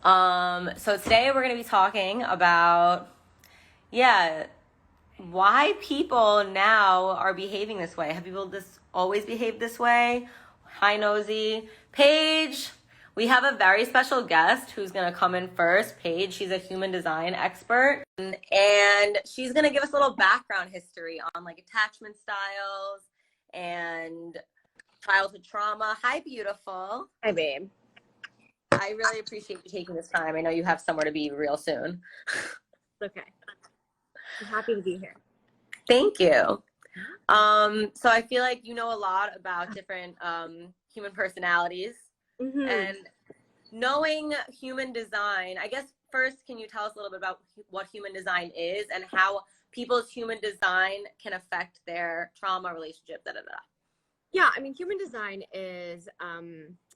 So today we're going to be talking about, yeah, why people now are behaving this way. Have people just always behaved this way? Hi, Nosy. Paige, we have a very special guest who's going to come in first. Paige, she's a human design expert, and she's going to give us a little background history on like attachment styles and childhood trauma. Hi, beautiful. Hi, babe. I really appreciate you taking this time. I know you have somewhere to be real soon. Okay. I'm happy to be here. Thank you. So I feel like you know a lot about different human personalities, and knowing human design, I guess first, can you tell us a little bit about what human design is and how people's human design can affect their trauma, relationship, da da da? Yeah, I mean, human design is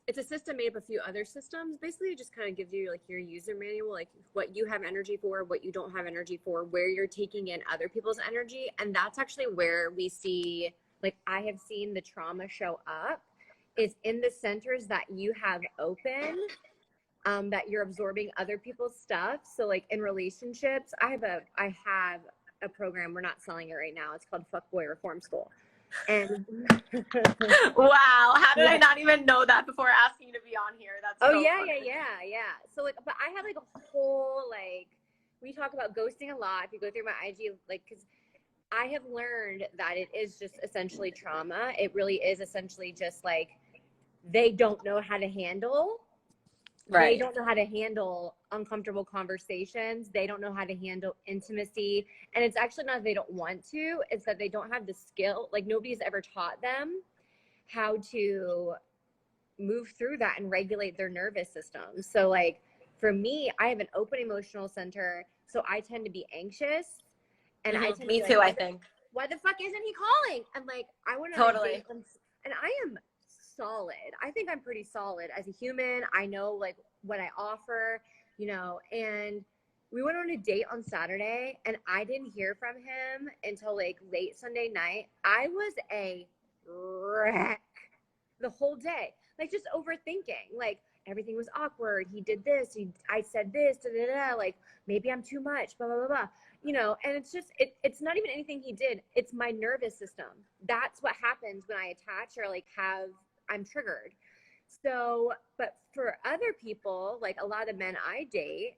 it's a system made up of a few other systems. Basically, it just kind of gives you like your user manual, like what you have energy for, what you don't have energy for, where you're taking in other people's energy. And that's actually where we see, like I have seen the trauma show up is in the centers that you have open, that you're absorbing other people's stuff. So like in relationships, I have a program, we're not selling it right now. It's called Fuckboy Reform School. And Wow, how did I yeah. not even know that before asking you to be on here? That's Oh so yeah, funny. yeah. So like, but I have like a whole like we talk about ghosting a lot. If you go through my IG, like, because I have learned that it is just essentially trauma. It really is essentially just like they don't know how to handle. They Right. don't know how to handle uncomfortable conversations. They don't know how to handle intimacy. And it's actually not that they don't want to, it's that they don't have the skill. Like nobody's ever taught them how to move through that and regulate their nervous system. So like for me, I have an open emotional center, so I tend to be anxious, and I tend to Me be like, too, I think. why the fuck isn't he calling? And like I went on a date, Totally. and I am solid. I think I'm pretty solid as a human. I know like what I offer, and we went on a date on Saturday, and I didn't hear from him until like late Sunday night. I was a wreck the whole day, like just overthinking, like everything was awkward. He did this, I said this, da, da, da, like maybe I'm too much, blah blah blah blah, and it's just it's not even anything he did. It's my nervous system. That's what happens when I attach or like I'm triggered. So, but for other people, like a lot of men I date,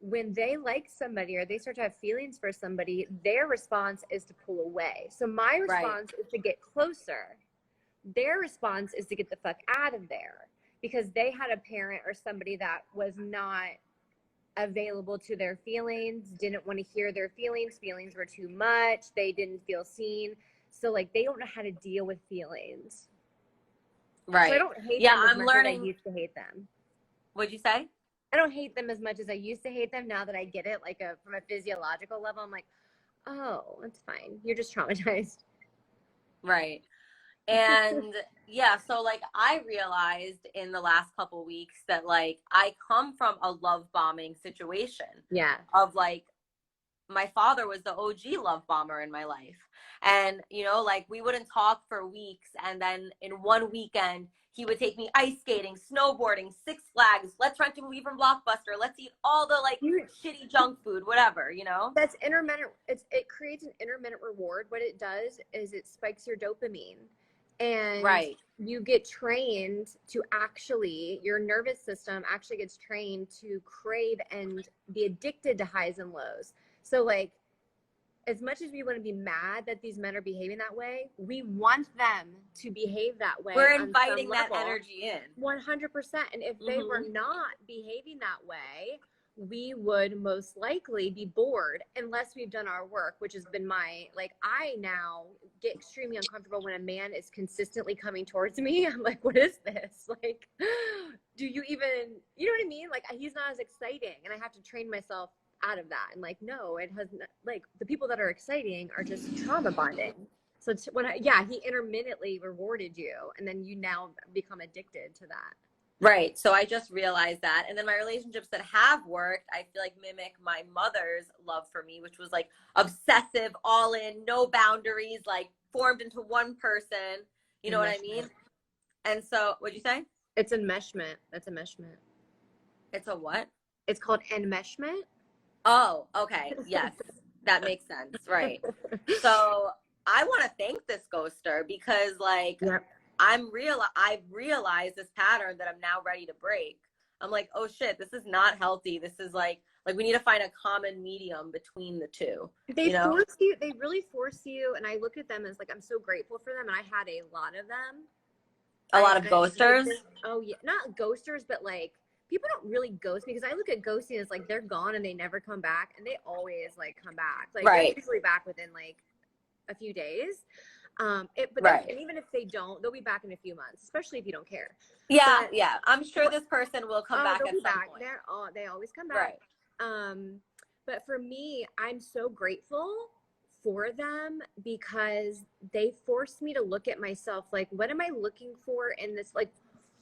when they like somebody or they start to have feelings for somebody, their response is to pull away. So my Right. response is to get closer. Their response is to get the fuck out of there because they had a parent or somebody that was not available to their feelings, didn't want to hear their feelings were too much, they didn't feel seen. So like they don't know how to deal with feelings. So I Right. don't hate Yeah, them as I'm much as I learning. used to hate them. What'd you say? I don't hate them as much as I used to hate them. Now that I get it, like from a physiological level, I'm like, oh, that's fine. You're just traumatized. Right. And yeah, so like I realized in the last couple weeks that like I come from a love bombing situation Yeah. of like my father was the OG love bomber in my life. And, like we wouldn't talk for weeks. And then in one weekend, he would take me ice skating, snowboarding, Six Flags. Let's rent a movie from Blockbuster. Let's eat all the like You shitty junk food, whatever, That's intermittent. It creates an intermittent reward. What it does is it spikes your dopamine, and Right. you get trained to actually, your nervous system actually gets trained to crave and be addicted to highs and lows. So like, as much as we want to be mad that these men are behaving that way, we want them to behave that way We're on some inviting that level. energy in. 100%. And if they were not behaving that way, we would most likely be bored unless we've done our work, which has been like, I now get extremely uncomfortable when a man is consistently coming towards me. I'm like, what is this? Like, do you even, you know what I mean? Like, he's not as exciting, and I have to train myself out of that. And like, no, it has not, like the people that are exciting are just trauma bonding. So he intermittently rewarded you, and then you now become addicted to that. Right. So I just realized that. And then my relationships that have worked, I feel like mimic my mother's love for me, which was like obsessive, all in, no boundaries, like formed into one person. You know what I mean? Enmeshment. And so, what'd you say? It's enmeshment. That's enmeshment. It's a what? It's called enmeshment. Oh, okay. Yes. That makes sense. Right. So I want to thank this ghoster because like Yep. I've realized this pattern that I'm now ready to break. I'm like, oh shit, this is not healthy. This is like we need to find a common medium between the two, They you know? force you, they really force you. And I look at them as like, I'm so grateful for them. And I had a lot of them. A lot of Like, ghosters. oh yeah, not ghosters, but like people don't really ghost me because I look at ghosting as like they're gone and they never come back, and they always like come back. Like they're Right. usually back within like a few days. Right. And even if they don't, they'll be back in a few months, especially if you don't care. Yeah, But yeah. I'm sure this person will come oh, back they'll at be some back. point. They always come back. Right. Um, but for me, I'm so grateful for them because they forced me to look at myself like, what am I looking for in this? Like,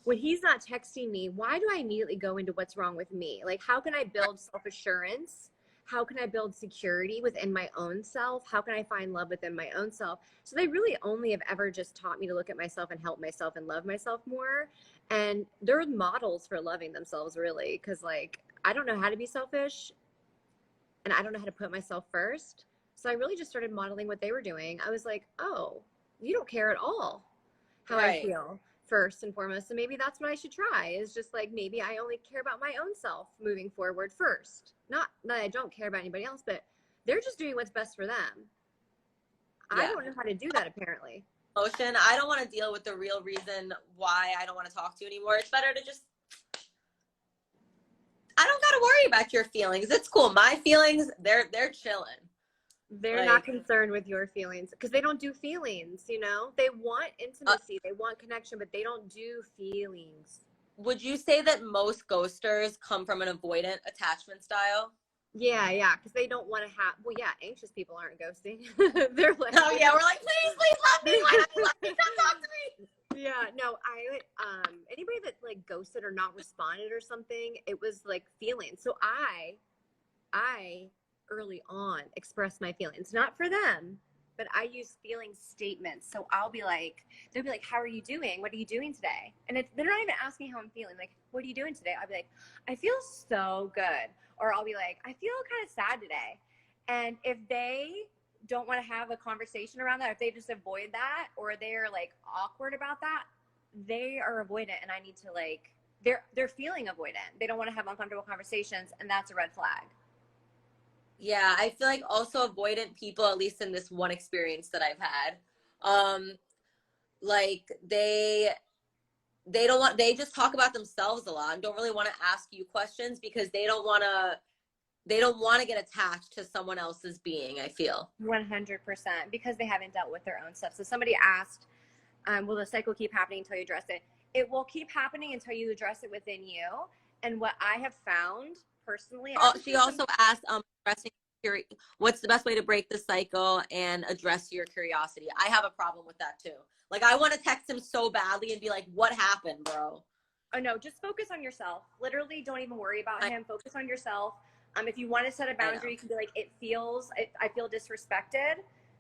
when he's not texting me, why do I immediately go into what's wrong with me? Like, how can I build self assurance? How can I build security within my own self? How can I find love within my own self? So they really only have ever just taught me to look at myself and help myself and love myself more. And they're models for loving themselves, really, because like I don't know how to be selfish and I don't know how to put myself first. So I really just started modeling what they were doing. I was like, oh, you don't care at all how I Right. feel first and foremost. So maybe that's what I should try, is just like, maybe I only care about my own self moving forward first. Not that I don't care about anybody else, but they're just doing what's best for them. I Yeah. don't know how to do that apparently. Emotion. I don't want to deal with the real reason why I don't want to talk to you anymore. It's better to just I don't gotta worry about your feelings. It's cool. My feelings, they're chilling. They're not Like, concerned with your feelings because they don't do feelings, you know? They want intimacy, they want connection, but they don't do feelings. would you say that most ghosters come from an avoidant attachment style? Yeah, because they don't want to have. Well, yeah, anxious people aren't ghosting. They're like, Oh yeah, we're like, please love me. Why don't you love me? Come talk to me. yeah, no, anybody that like ghosted or not responded or something, it was like feelings. So I early on express my feelings, not for them, but I use feeling statements. So they'll be like, how are you doing? What are you doing today? And they're not even asking how I'm feeling. Like, what are you doing today? I'll be like, I feel so good. Or I'll be like, I feel kind of sad today. And if they don't want to have a conversation around that, if they just avoid that, or they're like awkward about that, they are avoidant. And I need to like, they're feeling avoidant. They don't want to have uncomfortable conversations. And that's a red flag. Yeah, I feel like also avoidant people, at least in this one experience that I've had, like they don't want they just talk about themselves a lot and don't really want to ask you questions because they don't want to get attached to someone else's being, I feel. 100%, because they haven't dealt with their own stuff. So somebody asked, will the cycle keep happening until you address it? It will keep happening until you address it within you. And what I have found personally, She also asked addressing what's the best way to break the cycle and address your curiosity. I have a problem with that too. Like I want to text him so badly and be like, what happened, bro? oh no, just focus on yourself. Literally, don't even worry about him. Focus on yourself. If you want to set a boundary, you can be like, I feel disrespected.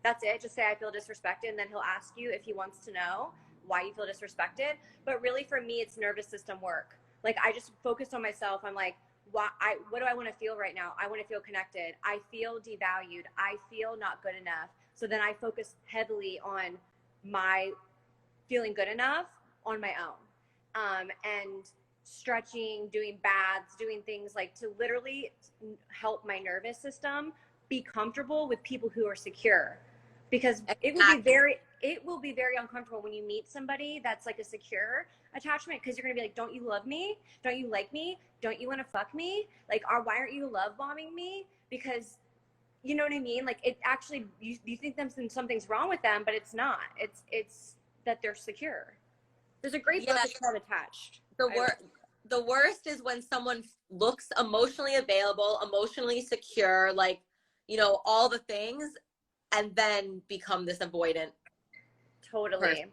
That's it. Just say, I feel disrespected. And then he'll ask you if he wants to know why you feel disrespected. But really for me, it's nervous system work. Like I just focused on myself. I'm like, what do I want to feel right now? I want to feel connected. I feel devalued. I feel not good enough. So then I focus heavily on my feeling good enough on my own. And stretching, doing baths, doing things like to literally help my nervous system be comfortable with people who are secure. Because it will be very uncomfortable when you meet somebody that's like a secure attachment, because you're going to be like, don't you love me? Don't you like me? Don't you want to fuck me? Like, why aren't you love bombing me? Because you know what I mean? Like it actually, you think something's wrong with them, but it's not. It's that they're secure. There's a great book, it's called Attached. The worst is when someone looks emotionally available, emotionally secure, like, all the things, and then become this avoidant. Totally.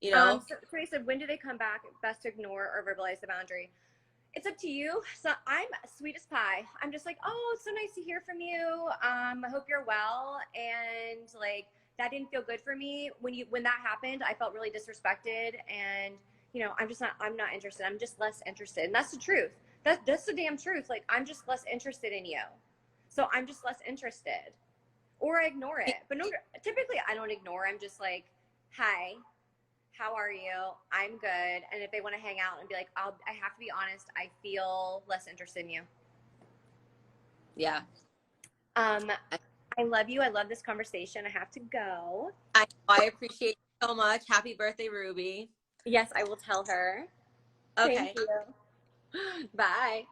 Person, So he said, when do they come back? Best to ignore or verbalize the boundary. It's up to you. So I'm sweet as pie. I'm just like, oh, it's so nice to hear from you. I hope you're well. And like, that didn't feel good for me. When that happened, I felt really disrespected. And I'm not interested. I'm just less interested. And that's the truth. That's the damn truth. Like, I'm just less interested in you. So I'm just less interested. Or I ignore it. But no, typically I don't ignore. I'm just like, hi, how are you? I'm good. And if they want to hang out and be like, I have to be honest, I feel less interested in you. Yeah. I love you. I love this conversation. I have to go. I appreciate you so much. Happy birthday, Ruby. Yes, I will tell her. Okay. Thank you. Bye.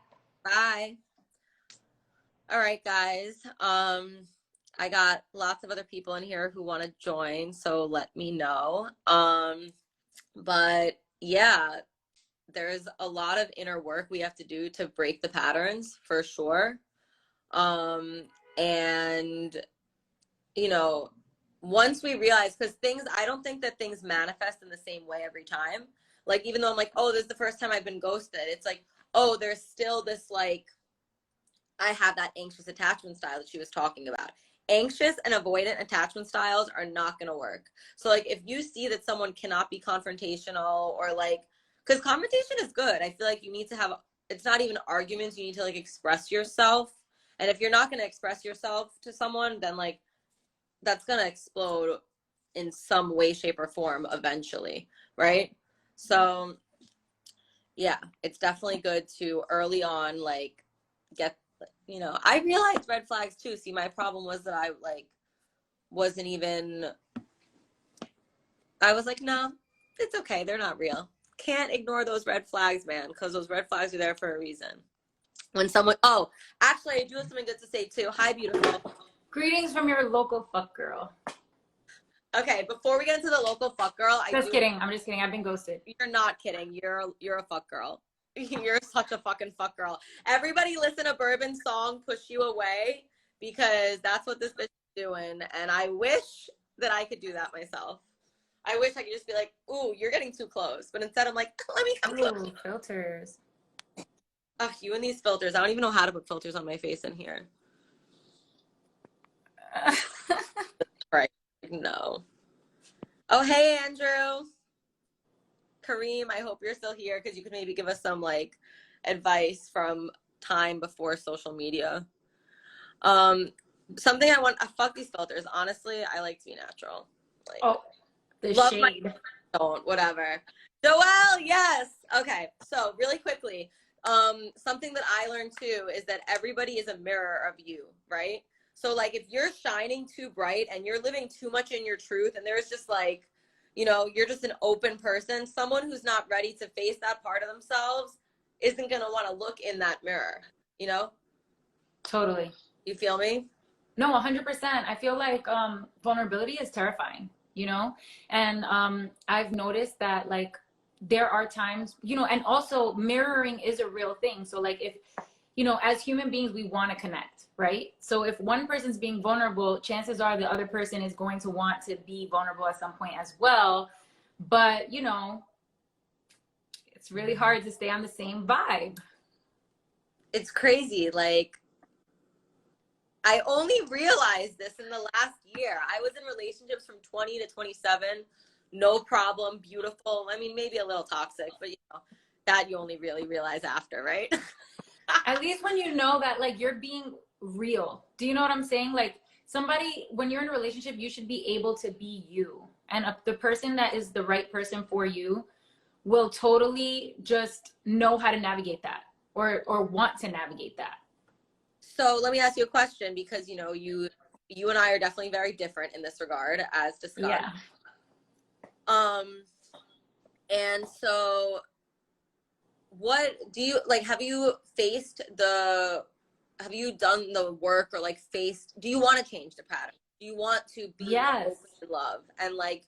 Bye. All right, guys. I got lots of other people in here who want to join, so let me know. But yeah, there's a lot of inner work we have to do to break the patterns for sure. And you know, once we realize, because things, I don't think that things manifest in the same way every time. Like, even though I'm like, oh, this is the first time I've been ghosted, it's like, oh, there's still this, like, I have that anxious attachment style that she was talking about. Anxious and avoidant attachment styles are not going to work. So, like, if you see that someone cannot be confrontational, or like, because confrontation is good. I feel like you need to have, it's not even arguments. You need to, like, express yourself. And if you're not going to express yourself to someone, then, like, that's going to explode in some way, shape, or form eventually. Right. So, yeah, it's definitely good to early on, like, get, you know, I realized red flags too. See, my problem was that I, like, wasn't even, I was like, no, it's okay. They're not real. Can't ignore those red flags, man, because those red flags are there for a reason. When someone, oh, actually, I do have something good to say too. Hi, beautiful. Greetings from your local fuck girl. Okay, before we get into the local fuck girl, I'm just kidding. I've been ghosted. You're not kidding. You're a fuck girl. You're such a fucking fuck girl. Everybody listen to Bourbon's song, Push You Away, because that's what this bitch is doing. And I wish that I could do that myself. I wish I could just be like, ooh, you're getting too close. But instead I'm like, let me come close. Ooh, filters. Ugh, you and these filters. I don't even know how to put filters on my face in here. Right. No. Oh, hey, Andrew. Kareem, I hope you're still here because you could maybe give us some, like, advice from time before social media. Something I want, fuck these filters. Honestly, I like to be natural. Like, oh, the love shade. Don't, whatever. Joelle, yes. Okay, so really quickly, something that I learned too is that everybody is a mirror of you, right? So, like, if you're shining too bright and you're living too much in your truth, and there's just, like, you know, you're just an open person, someone who's not ready to face that part of themselves isn't going to want to look in that mirror, you know? Totally. You feel me? No, 100%. I feel like vulnerability is terrifying, you know? And I've noticed that, like, there are times, you know, and also mirroring is a real thing. So, like, if, you know, as human beings, we want to connect, right? So if one person's being vulnerable, chances are the other person is going to want to be vulnerable at some point as well. But, you know, it's really hard to stay on the same vibe. It's crazy. Like, I only realized this in the last year. I was in relationships from 20 to 27. No problem. Beautiful. I mean, maybe a little toxic, but, you know, that you only really realize after, right? At least when you know that, like, you're being real. Do you know what I'm saying? Like, somebody, when you're in a relationship, you should be able to be you. And the person that is the right person for you will totally just know how to navigate that, or want to navigate that. So let me ask you a question, because, you know, you and I are definitely very different in this regard, as discussed. Yeah. And so what do you, like, have you done the work, or, like, do you want to change the pattern? Do you want to be Yes. open to love? And, like,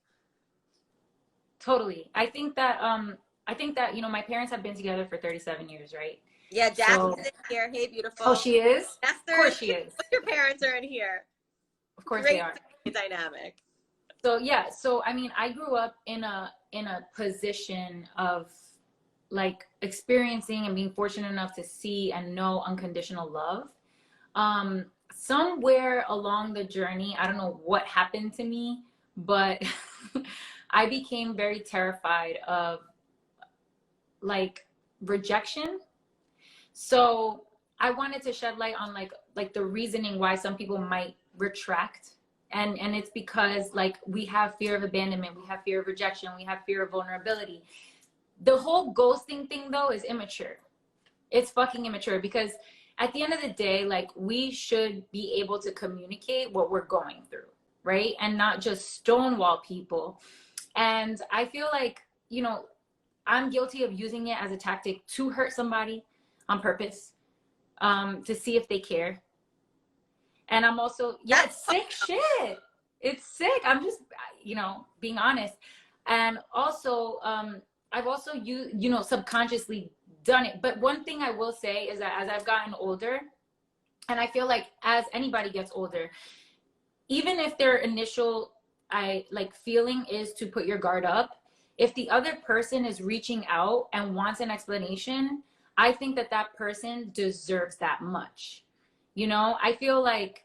totally. I think that, you know, my parents have been together for 37 years, right? yeah, Jackie's in here. Hey, beautiful. Oh, she is? Esther, of course she is. Your parents are in here. Of course Great they are. dynamic. So yeah, so I mean, I grew up in a position of, like, experiencing and being fortunate enough to see and know unconditional love. Somewhere along the journey, I don't know what happened to me, but I became very terrified of, like, rejection. So I wanted to shed light on like the reasoning why some people might retract. And it's because like we have fear of abandonment, we have fear of rejection, we have fear of vulnerability. The whole ghosting thing though is immature. It's fucking immature, because at the end of the day, like, we should be able to communicate what we're going through, right? And not just stonewall people. And I feel like, you know, I'm guilty of using it as a tactic to hurt somebody on purpose, to see if they care. And I'm also, yeah, it's sick shit. It's sick. I'm just, you know, being honest. And also, I've also you know, subconsciously done it. But one thing I will say is that as I've gotten older, and I feel like as anybody gets older, even if their initial feeling is to put your guard up, if the other person is reaching out and wants an explanation, I think that that person deserves that much. You know, I feel like,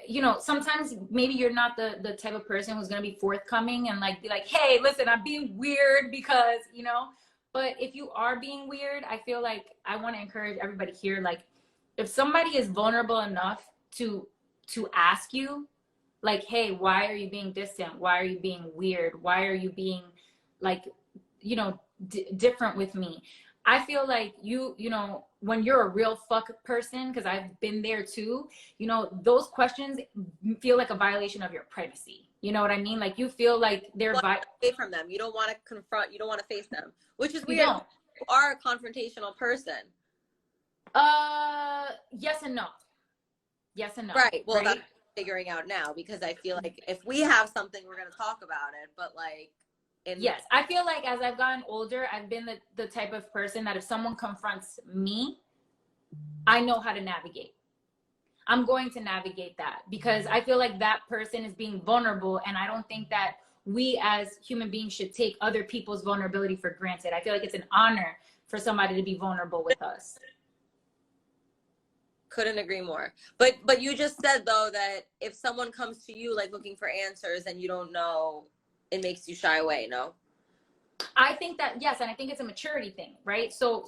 you know, sometimes maybe you're not the type of person who's going to be forthcoming and like be like, hey, listen, I'm being weird because, you know. But if you are being weird, I feel like I want to encourage everybody here, like, if somebody is vulnerable enough to ask you, like, hey, why are you being distant? Why are you being weird? Why are you being, like, you know, different with me? I feel like you know, when you're a real fuck person, because I've been there too, you know, those questions feel like a violation of your privacy. You know what I mean? Like, you feel like they're away from them. You don't want to confront. You don't want to face them, which is weird. You are a confrontational person. Yes and no. Yes and no. Right. Well, right? that's figuring out now, because I feel like if we have something, we're going to talk about it. But like, yes, I feel like as I've gotten older, I've been the type of person that if someone confronts me, I know how to navigate. I'm going to navigate that, because I feel like that person is being vulnerable, and I don't think that we as human beings should take other people's vulnerability for granted. I feel like it's an honor for somebody to be vulnerable with us. Couldn't agree more. But you just said though that if someone comes to you like looking for answers and you don't know, it makes you shy away. No, I think that, yes, and I think it's a maturity thing, right? So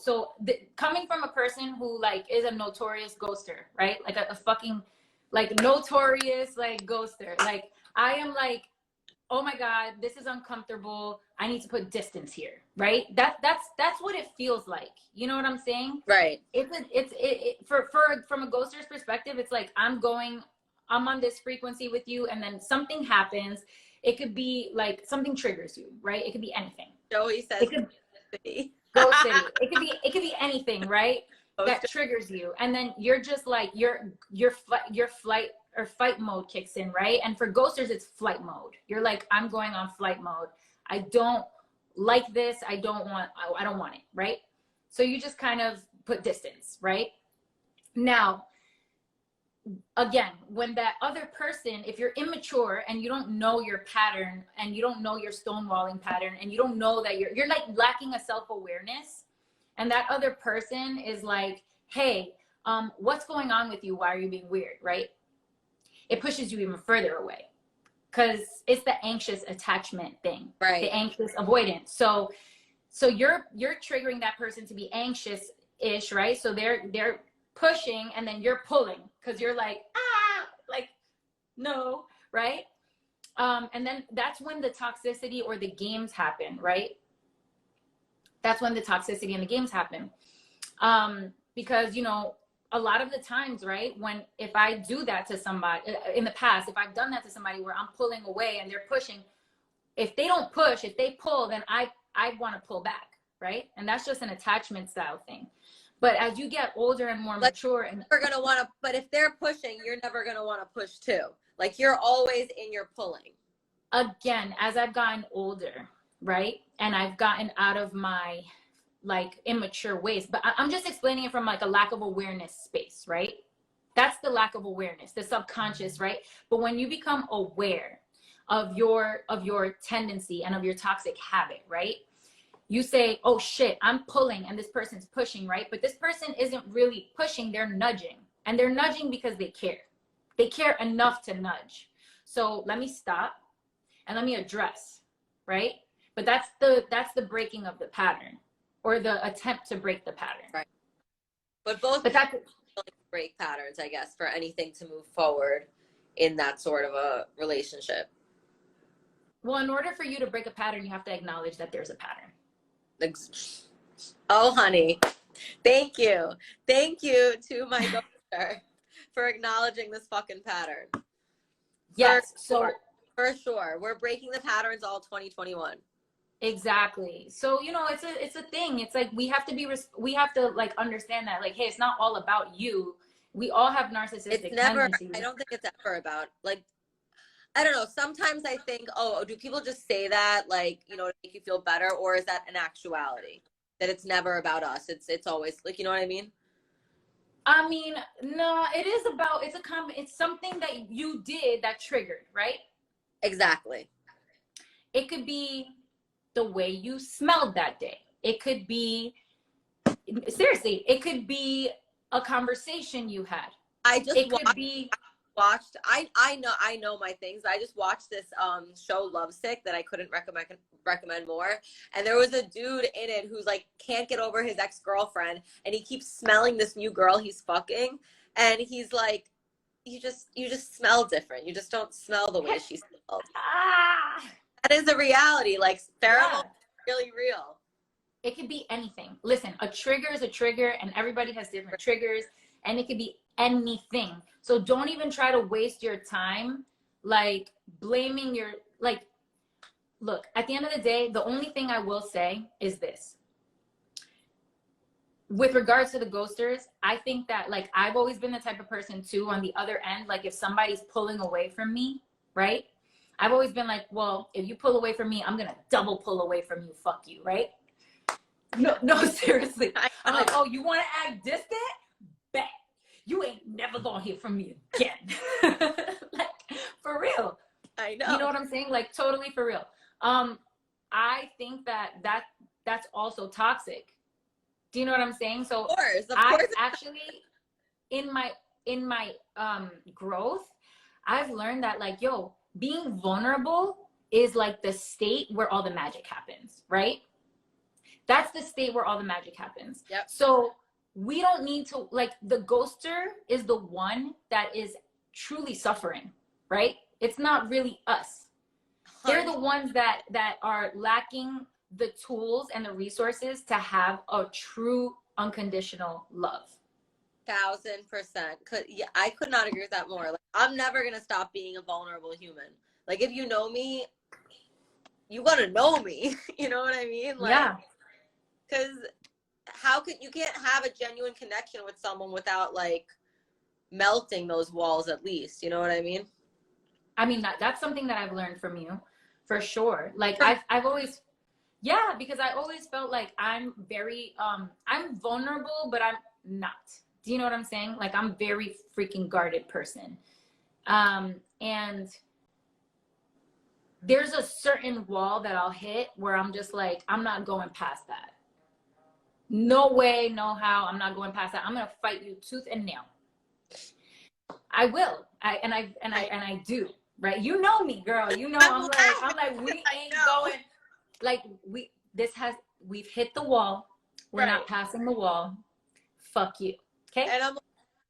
coming from a person who like is a notorious ghoster, right? Like a fucking like notorious like ghoster. Like, I am like, oh my God, this is uncomfortable. I need to put distance here, right? That's what it feels like. You know what I'm saying? right. From a ghoster's perspective, it's like I'm on this frequency with you, and then something happens. It could be like something triggers you, right? It could be anything. Joey says it could be Ghost City. It could be anything, right? That triggers you, and then you're just like your flight or fight mode kicks in, right? And for ghosters, it's flight mode. You're like, I'm going on flight mode. I don't like this. I don't want it, right? So you just kind of put distance, right? Now, again, when that other person, if you're immature and you don't know your pattern and you don't know your stonewalling pattern and you don't know that you're like lacking a self-awareness, and that other person is like, hey, what's going on with you? Why are you being weird, right? It pushes you even further away, because it's the anxious attachment thing, right? The anxious avoidance. So you're triggering that person to be anxious-ish, right? So they're pushing, and then you're pulling, because you're like, like, no, right? And then that's when the toxicity or the games happen, right? That's when the toxicity and the games happen. Because, you know, a lot of the times, right, if I do that to somebody in the past, if I've done that to somebody where I'm pulling away and they're pushing, if they don't push, if they pull, then I want to pull back, right? And that's just an attachment style thing. But as you get older and more mature, and we're gonna want to, but if they're pushing, you're never gonna want to push too. Like, you're always in your pulling. Again, as I've gotten older, right, and I've gotten out of my like immature ways, but I'm just explaining it from like a lack of awareness space, right? That's the lack of awareness, the subconscious, right? But when you become aware of your tendency and of your toxic habit, right? You say, oh shit, I'm pulling and this person's pushing, right? But this person isn't really pushing, they're nudging. And they're nudging because they care. They care enough to nudge. So let me stop and let me address, right? But that's the breaking of the pattern, or the attempt to break the pattern. Right. But both But that's willing to break patterns, I guess, for anything to move forward in that sort of a relationship. well, in order for you to break a pattern, you have to acknowledge that there's a pattern. Oh, honey, thank you. Thank you to my ghoster for acknowledging this fucking pattern. Yes. So for sure. We're breaking the patterns all 2021. exactly. So, you know, it's a thing. It's like we have to like understand that, like, hey, it's not all about you. We all have narcissistic It's never, tendencies. I don't think it's ever about, like, I don't know. Sometimes I think, oh, do people just say that, like, you know, to make you feel better? Or is that an actuality? That it's never about us. It's always, like, you know what I mean? I mean, no, it is about, it's something that you did that triggered, right? Exactly. It could be the way you smelled that day. It could be, seriously, it could be a conversation you had. I just It could be watched I know my things. I just watched this show Lovesick that I couldn't recommend more, and there was a dude in it who's like can't get over his ex-girlfriend, and he keeps smelling this new girl he's fucking, and he's like, you just smell different, you just don't smell the way she smells. That is a reality. Like, pheromones are really real. It could be anything. Listen, a trigger is a trigger, and everybody has different triggers, and it could be anything. So don't even try to waste your time like blaming your, like, look, at the end of the day, the only thing I will say is this. With regards to the ghosters, I think that, like, I've always been the type of person too, on the other end, like, if somebody's pulling away from me, right? I've always been like, well, if you pull away from me, I'm gonna double pull away from you, fuck you, right? No, seriously. I'm like, oh, you want to act distant? Bet. You ain't never gonna hear from me again. Like, for real. I know. You know what I'm saying? Like, totally for real. I think that's also toxic. Do you know what I'm saying? So of course. I actually, in my growth, I've learned that, like, yo, being vulnerable is like the state where all the magic happens, right? That's the state where all the magic happens. Yep. So we don't need to, like, the ghoster is the one that is truly suffering, right? It's not really us. They're the ones that are lacking the tools and the resources to have a true unconditional love. 1000%. Yeah, I could not agree with that more. Like, I'm never gonna stop being a vulnerable human. Like, if you know me, you gotta know me. You know what I mean? Like, Yeah. Because you can't have a genuine connection with someone without, like, melting those walls at least. You know what I mean? I mean, that's something that I've learned from you, for sure. Like, I've always, yeah, because I always felt like I'm very, I'm vulnerable, but I'm not. Do you know what I'm saying? Like, I'm very freaking guarded person. And there's a certain wall that I'll hit where I'm just like, I'm not going past that. No way, no how. I'm not going past that. I'm gonna fight you tooth and nail. I will. I do. Right? You know me, girl. You know I'm like we ain't going. Like, we've hit the wall. We're not passing the wall. Fuck you. Okay? And I'm like,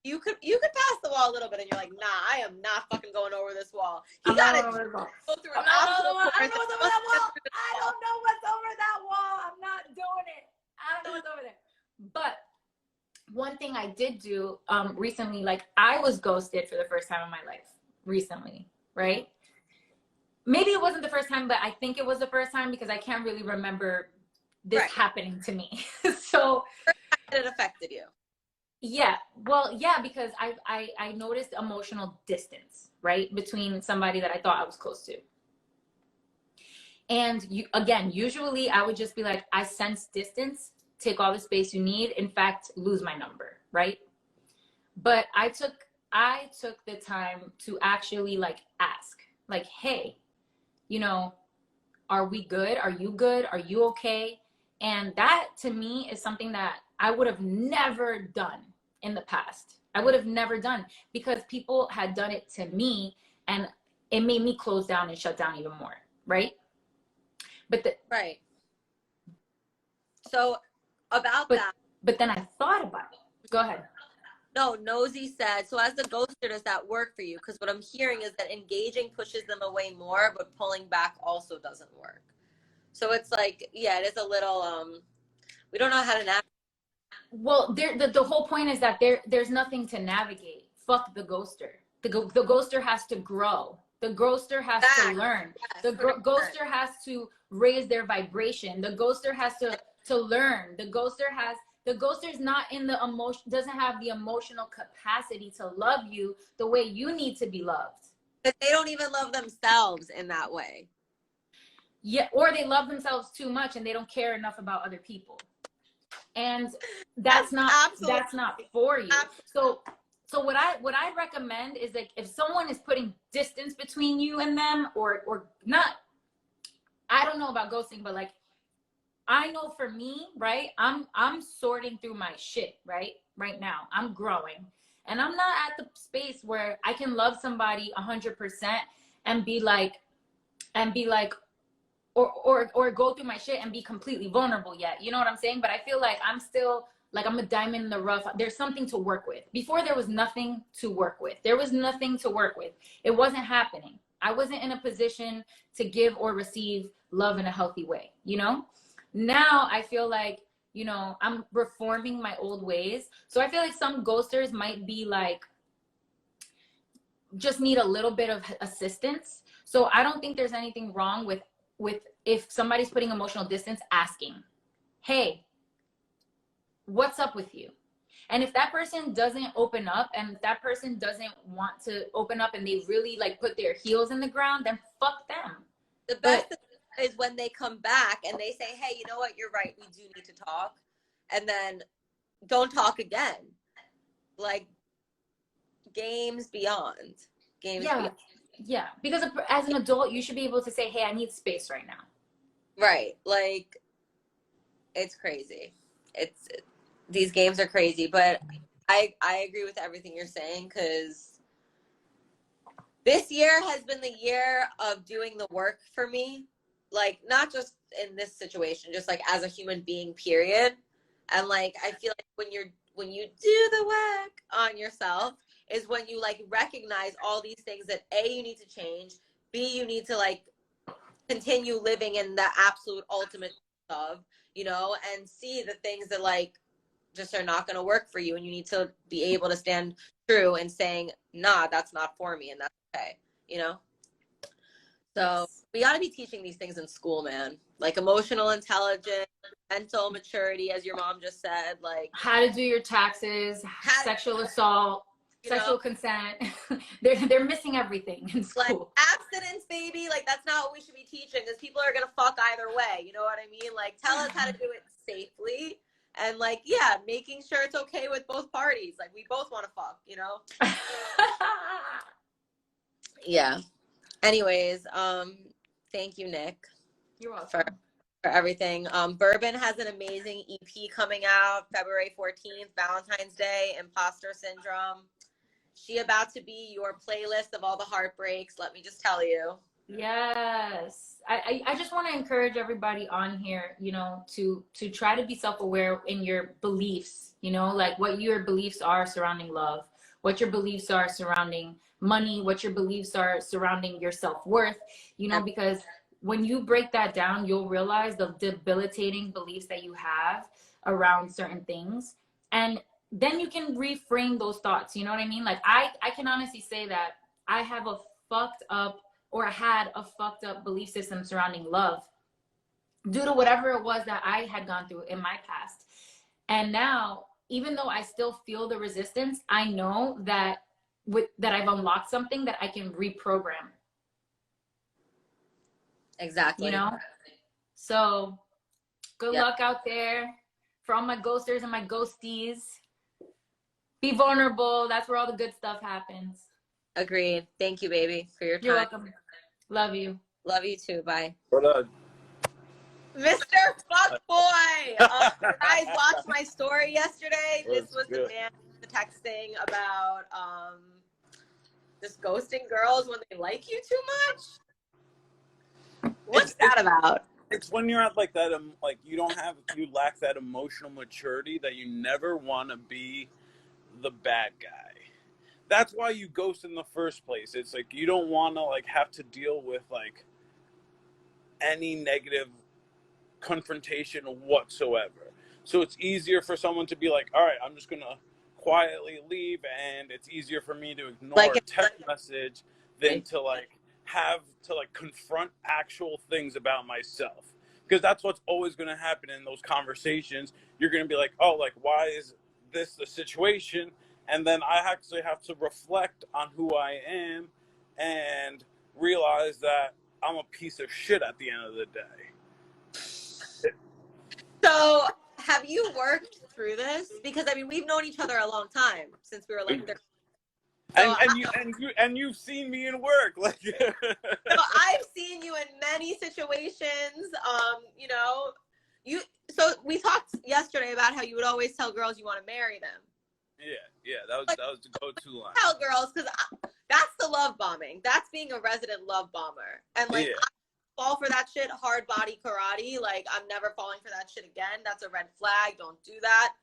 you could pass the wall a little bit, and you're like, nah, I am not fucking going over this wall. You gotta go through an obstacle course. I don't know what's over that wall. I don't know what's over that wall. I'm not doing it. I don't know what's over there. But one thing I did do recently, like, I was ghosted for the first time in my life recently, right? Maybe it wasn't the first time, but I think it was the first time, because I can't really remember this happening to me. So it affected you. Yeah, well, yeah, because I noticed emotional distance, right, between somebody that I thought I was close to. And again, usually I would just be like, I sense distance, take all the space you need. In fact, lose my number, right? But I took the time to actually, like, ask, like, hey, you know, are we good? Are you good? Are you okay? And that, to me, is something that I would have never done in the past. I would have never done, because people had done it to me, and it made me close down and shut down even more, right? So about that. But then I thought about it. Go ahead. No, Nosy said, so as the ghoster, does that work for you? Because what I'm hearing is that engaging pushes them away more, but pulling back also doesn't work. So it's like, yeah, it is a little, we don't know how to navigate. Well, the whole point is that there's nothing to navigate. Fuck the ghoster. The ghoster has to grow. The ghoster has to learn. Yes, The ghoster has to raise their vibration. The ghoster has to learn. The ghoster is not in the emotion, doesn't have the emotional capacity to love you the way you need to be loved. But they don't even love themselves in that way. Yeah, or they love themselves too much and they don't care enough about other people. And that's not for you. Absolutely. So what I recommend is, like, if someone is putting distance between you and them, or not, I don't know about ghosting, but like, I know for me, right, I'm sorting through my shit right now. I'm growing, and I'm not at the space where I can love somebody 100% and be like or go through my shit and be completely vulnerable yet. You know what I'm saying? But I feel like I'm still, like, I'm a diamond in the rough. There's something to work with. Before, there was nothing to work with. There was nothing to work with. It wasn't happening. I wasn't in a position to give or receive love in a healthy way, you know? Now I feel like, you know, I'm reforming my old ways. So I feel like some ghosters might be like, just need a little bit of assistance. So I don't think there's anything wrong with if somebody's putting emotional distance, asking, hey, what's up with you? And if that person doesn't open up, and if that person doesn't want to open up, and they really like put their heels in the ground, then fuck them. The best is when they come back and they say, hey, you know what, you're right, we do need to talk, and then don't talk again. Like, games beyond. Yeah, because as an adult, you should be able to say, hey, I need space right now. Right. Like, it's crazy. These games are crazy, but I agree with everything you're saying, because this year has been the year of doing the work for me. Like, not just in this situation, just like as a human being, period. And like, I feel like when you do the work on yourself is when you like recognize all these things that A, you need to change, B, you need to like continue living in the absolute ultimate of, you know, and C, the things that like just are not going to work for you, and you need to be able to stand true and saying, nah, that's not for me, and that's okay, you know? So we got to be teaching these things in school, man. Like emotional intelligence, mental maturity, as your mom just said, like how to do your taxes, sexual assault, sexual consent. they're missing everything in school. Like abstinence, baby. Like, that's not what we should be teaching, because people are gonna fuck either way. You know what I mean? Like, tell us how to do it safely, and like, yeah, making sure it's okay with both parties. Like, we both want to fuck, you know? Yeah. Anyways, thank you, Nick. You're welcome. For everything. Bourbon has an amazing EP coming out February 14th, Valentine's Day, Imposter Syndrome. She about to be your playlist of all the heartbreaks, let me just tell you. Yes. I just want to encourage everybody on here, you know, to try to be self-aware in your beliefs, you know, like what your beliefs are surrounding love, what your beliefs are surrounding money, what your beliefs are surrounding your self-worth, you know, because when you break that down, you'll realize the debilitating beliefs that you have around certain things. And then you can reframe those thoughts. You know what I mean? Like, I can honestly say that I have a fucked up, or had a fucked up belief system surrounding love due to whatever it was that I had gone through in my past. And now, even though I still feel the resistance, I know that I've unlocked something that I can reprogram. Exactly. You know? So good luck out there for all my ghosters and my ghosties. Be vulnerable. That's where all the good stuff happens. Agreed. Thank you, baby, for your time. You're welcome. Love you. Love you too. Bye. Well, Mr. Fuckboy. Guys, watched my story yesterday. This was the man texting about just ghosting girls when they like you too much. What's that about? It's when you're at like that, like you lack that emotional maturity that you never want to be the bad guy. That's why you ghost in the first place. It's like you don't want to like have to deal with like any negative confrontation whatsoever. So it's easier for someone to be like, all right, I'm just going to quietly leave, and it's easier for me to ignore Like a text message than to like have to like confront actual things about myself. Because that's what's always going to happen in those conversations. You're going to be like, oh, like, why is this the situation? And then I actually have to reflect on who I am and realize that I'm a piece of shit at the end of the day. So have you worked through this? Because I mean, we've known each other a long time since we were like 13. So And you've seen me in work, like. So I've seen you in many situations. You know, so we talked yesterday about how you would always tell girls you want to marry them. Yeah, that was the go-to line. Tell girls, because that's the love bombing. That's being a resident love bomber. And like, Yeah. I fall for that shit, hard body karate. Like, I'm never falling for that shit again. That's a red flag. Don't do that.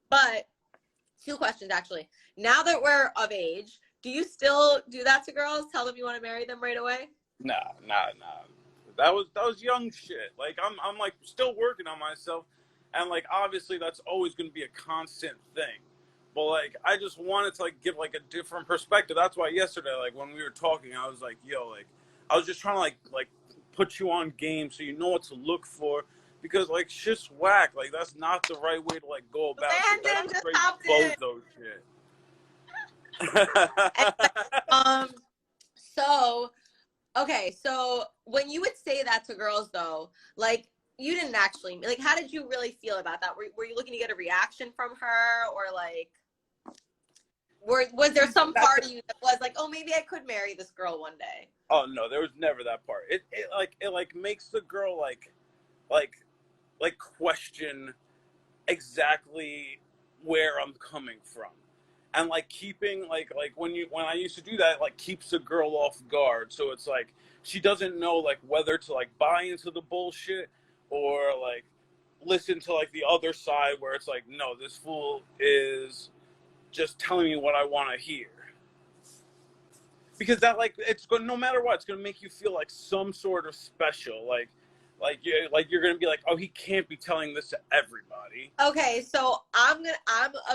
But 2 questions actually. Now that we're of age, do you still do that to girls? Tell them you want to marry them right away? Nah. That was young shit. Like I'm like still working on myself, and like obviously that's always going to be a constant thing. But like I just wanted to like give like a different perspective. That's why yesterday, like when we were talking, I was like, yo, like I was just trying to like put you on game so you know what to look for. Because like shit's whack. Like that's not the right way to like go about it. That's straight bozo shit. So okay, so when you would say that to girls though, like you didn't actually, like, how did you really feel about that? Were you looking to get a reaction from her, or like was there some part of you that was like, oh, maybe I could marry this girl one day? Oh no, there was never that part. It makes the girl like question exactly where I'm coming from. And like keeping like when I used to do that, it like keeps the girl off guard. So it's like she doesn't know like whether to like buy into the bullshit or like listen to like the other side where it's like, no, this fool is just telling me what I want to hear. Because that like it's going, no matter what, it's going to make you feel like some sort of special, like you're going to be like, oh, he can't be telling this to everybody. Okay, so I'll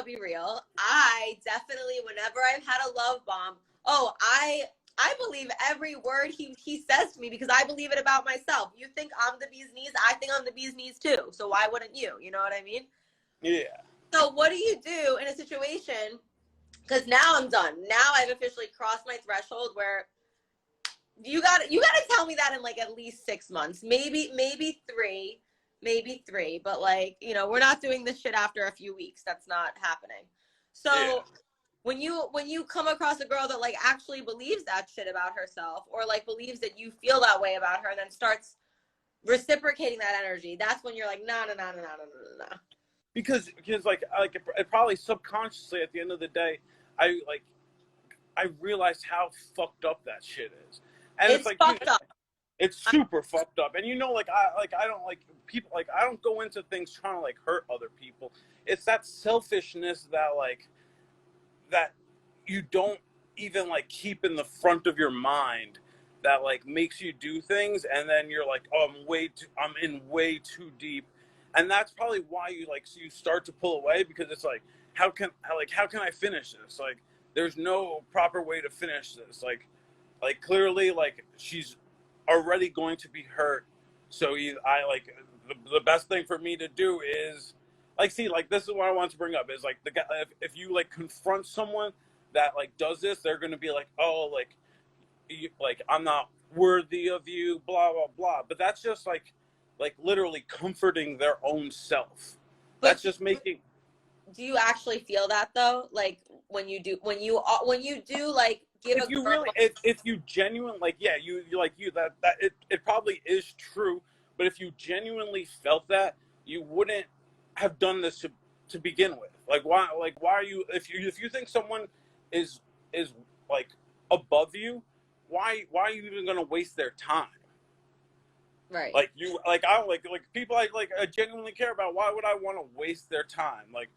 be real. I definitely, whenever I've had a love bomb, I believe every word he says to me because I believe it about myself. You think I'm the bee's knees, I think I'm the bee's knees too. So why wouldn't you? You know what I mean? Yeah. So what do you do in a situation? Because now I'm done. Now I've officially crossed my threshold where you got to tell me that in like at least 6 months, maybe 3, but like, you know, we're not doing this shit after a few weeks. That's not happening. So yeah. When you come across a girl that like actually believes that shit about herself, or like believes that you feel that way about her and then starts reciprocating that energy, that's when you're like, no. Because like it probably subconsciously at the end of the day, I realized how fucked up that shit is. And it's like, fucked up. It's super fucked up. And you know, like I don't like people, like I don't go into things trying to like hurt other people. It's that selfishness that you don't even like keep in the front of your mind that like makes you do things, and then you're like, oh, I'm in way too deep. And that's probably why you start to pull away, because it's like, how can I finish this? Like, there's no proper way to finish this. Like clearly, like she's already going to be hurt. So the best thing for me to do is this is what I want to bring up is like the guy, if you like confront someone that like does this, they're going to be like, oh, like I'm not worthy of you, blah blah blah. But that's just like literally comforting their own self. But that's just making. Do you actually feel that though? Like when you do like give if you really if you genuinely that it probably is true, but if you genuinely felt that, you wouldn't have done this to begin with. Like why are you, if you think someone is like above you, why are you even gonna waste their time? Right. Like you, like I like people I genuinely care about. Why would I want to waste their time? Like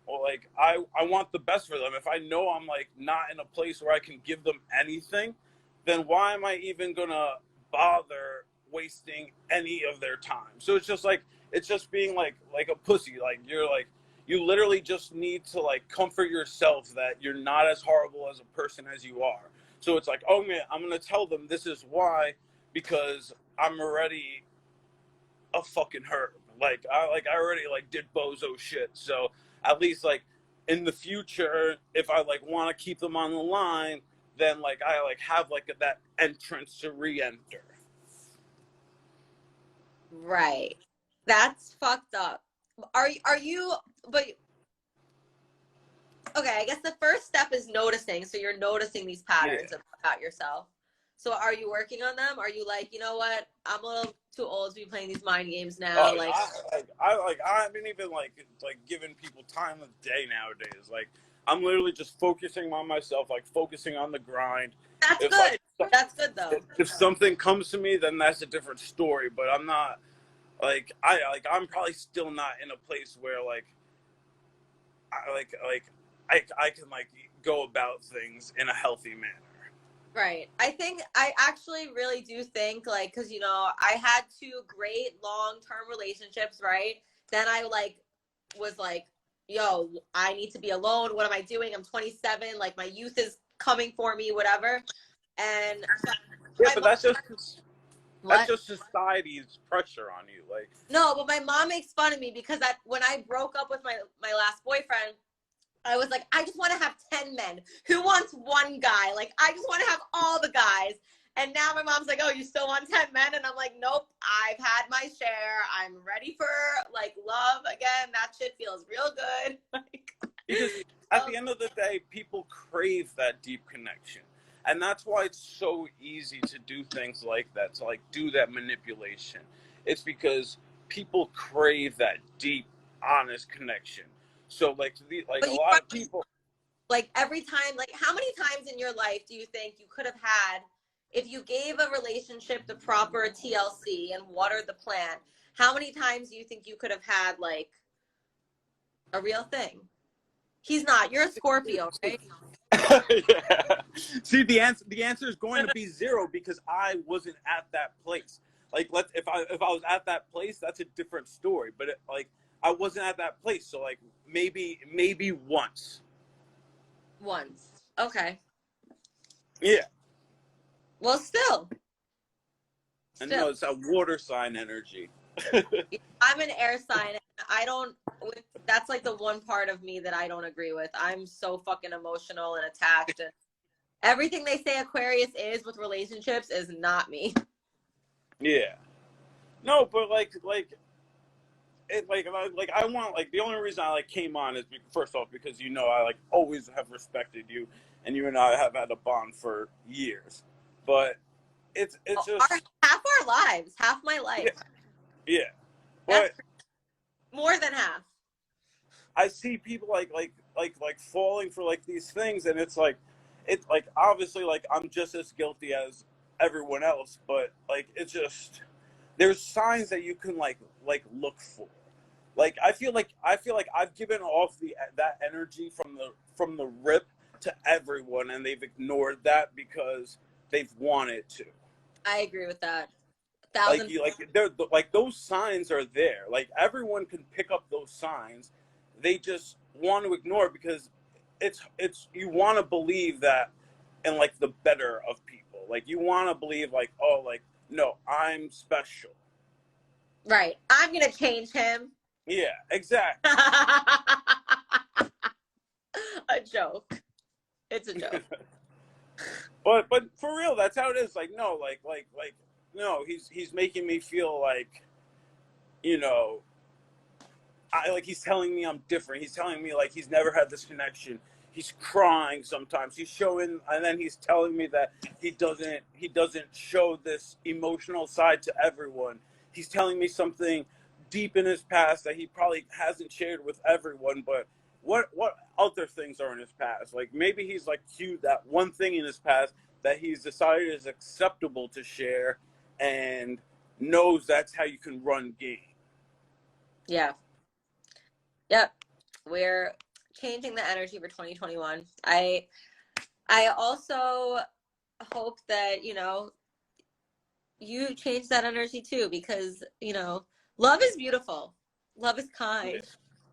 or like I want the best for them. If I know I'm like not in a place where I can give them anything, then why am I even gonna bother wasting any of their time? So it's just like, it's just being like a pussy. Like you're like, you literally just need to like comfort yourself that you're not as horrible as a person as you are. So it's like, oh man, I'm gonna tell them this is why, because I'm already a fucking herb. I already like did bozo shit. So at least like in the future, if I like want to keep them on the line, then like I like have like that entrance to re-enter. Right. That's fucked up. Are you, but okay, I guess the first step is noticing. So you're noticing these patterns about yourself. So are you working on them? Are you like, you know what? I'm a little too old to be playing these mind games now. I haven't even like giving people time of day nowadays. Like I'm literally just focusing on myself, like focusing on the grind. That's If, good. like, That's good though. if something comes to me, then that's a different story. But I'm not I'm probably still not in a place where I can like go about things in a healthy manner. Right. I actually really do think like, cause you know, I had two great long-term relationships, right? Then I like was like, yo, I need to be alone. What am I doing? I'm 27. Like my youth is coming for me, whatever. And Yeah, but that's what? just society's pressure on you. Like No, but my mom makes fun of me because when I broke up with my last boyfriend, I was like, I just want to have 10 men. Who wants one guy? Like, I just want to have all the guys. And now my mom's like, oh, you still want 10 men? And I'm like, nope, I've had my share. I'm ready for like love again. That shit feels real good. because at the end of the day, people crave that deep connection. And that's why it's so easy to do things like that, to like do that manipulation. It's because people crave that deep, honest connection. So like But a lot of people, like every time, like how many times in your life do you think you could have had if you gave a relationship the proper TLC and watered the plant? How many times do you think you could have had like a real thing? He's not. You're a Scorpio, right? yeah. See, the answer is going to be zero because I wasn't at that place. Like, if I was at that place, that's a different story. But like, I wasn't at that place, so like maybe once. Once. Okay. Yeah. Well, still. I know it's that water sign energy. I'm an air sign. And I don't. That's like the one part of me that I don't agree with. I'm so fucking emotional and attached, and everything they say Aquarius is with relationships is not me. Yeah. No, but I want like the only reason I like came on is first off because you know I like always have respected you, and you and I have had a bond for years. But it's just Half our lives, half my life. Yeah. But more than half. I see people like falling for like these things, and it's like obviously like I'm just as guilty as everyone else, but like it's just there's signs that you can like look for. Like I feel like I've given off that energy from the rip to everyone, and they've ignored that because they've wanted to. I agree with that. They're like those signs are there. Like everyone can pick up those signs. They just want to ignore it because it's you want to believe that in like the better of people. Like you want to believe like, oh, like no, I'm special. Right. I'm gonna change him. Yeah, exactly. A joke. It's a joke. but for real, that's how it is. Like no, no, he's making me feel like, you know, he's telling me I'm different. He's telling me like he's never had this connection. He's crying sometimes. He's showing, and then he's telling me that he doesn't show this emotional side to everyone. He's telling me something deep in his past that he probably hasn't shared with everyone. But what other things are in his past? Like maybe he's like cued that one thing in his past that he's decided is acceptable to share, and knows that's how you can run game. Yeah. Yep. changing the energy for 2021. I also hope that, you know, you change that energy too, because, you know, love is beautiful. Love is kind.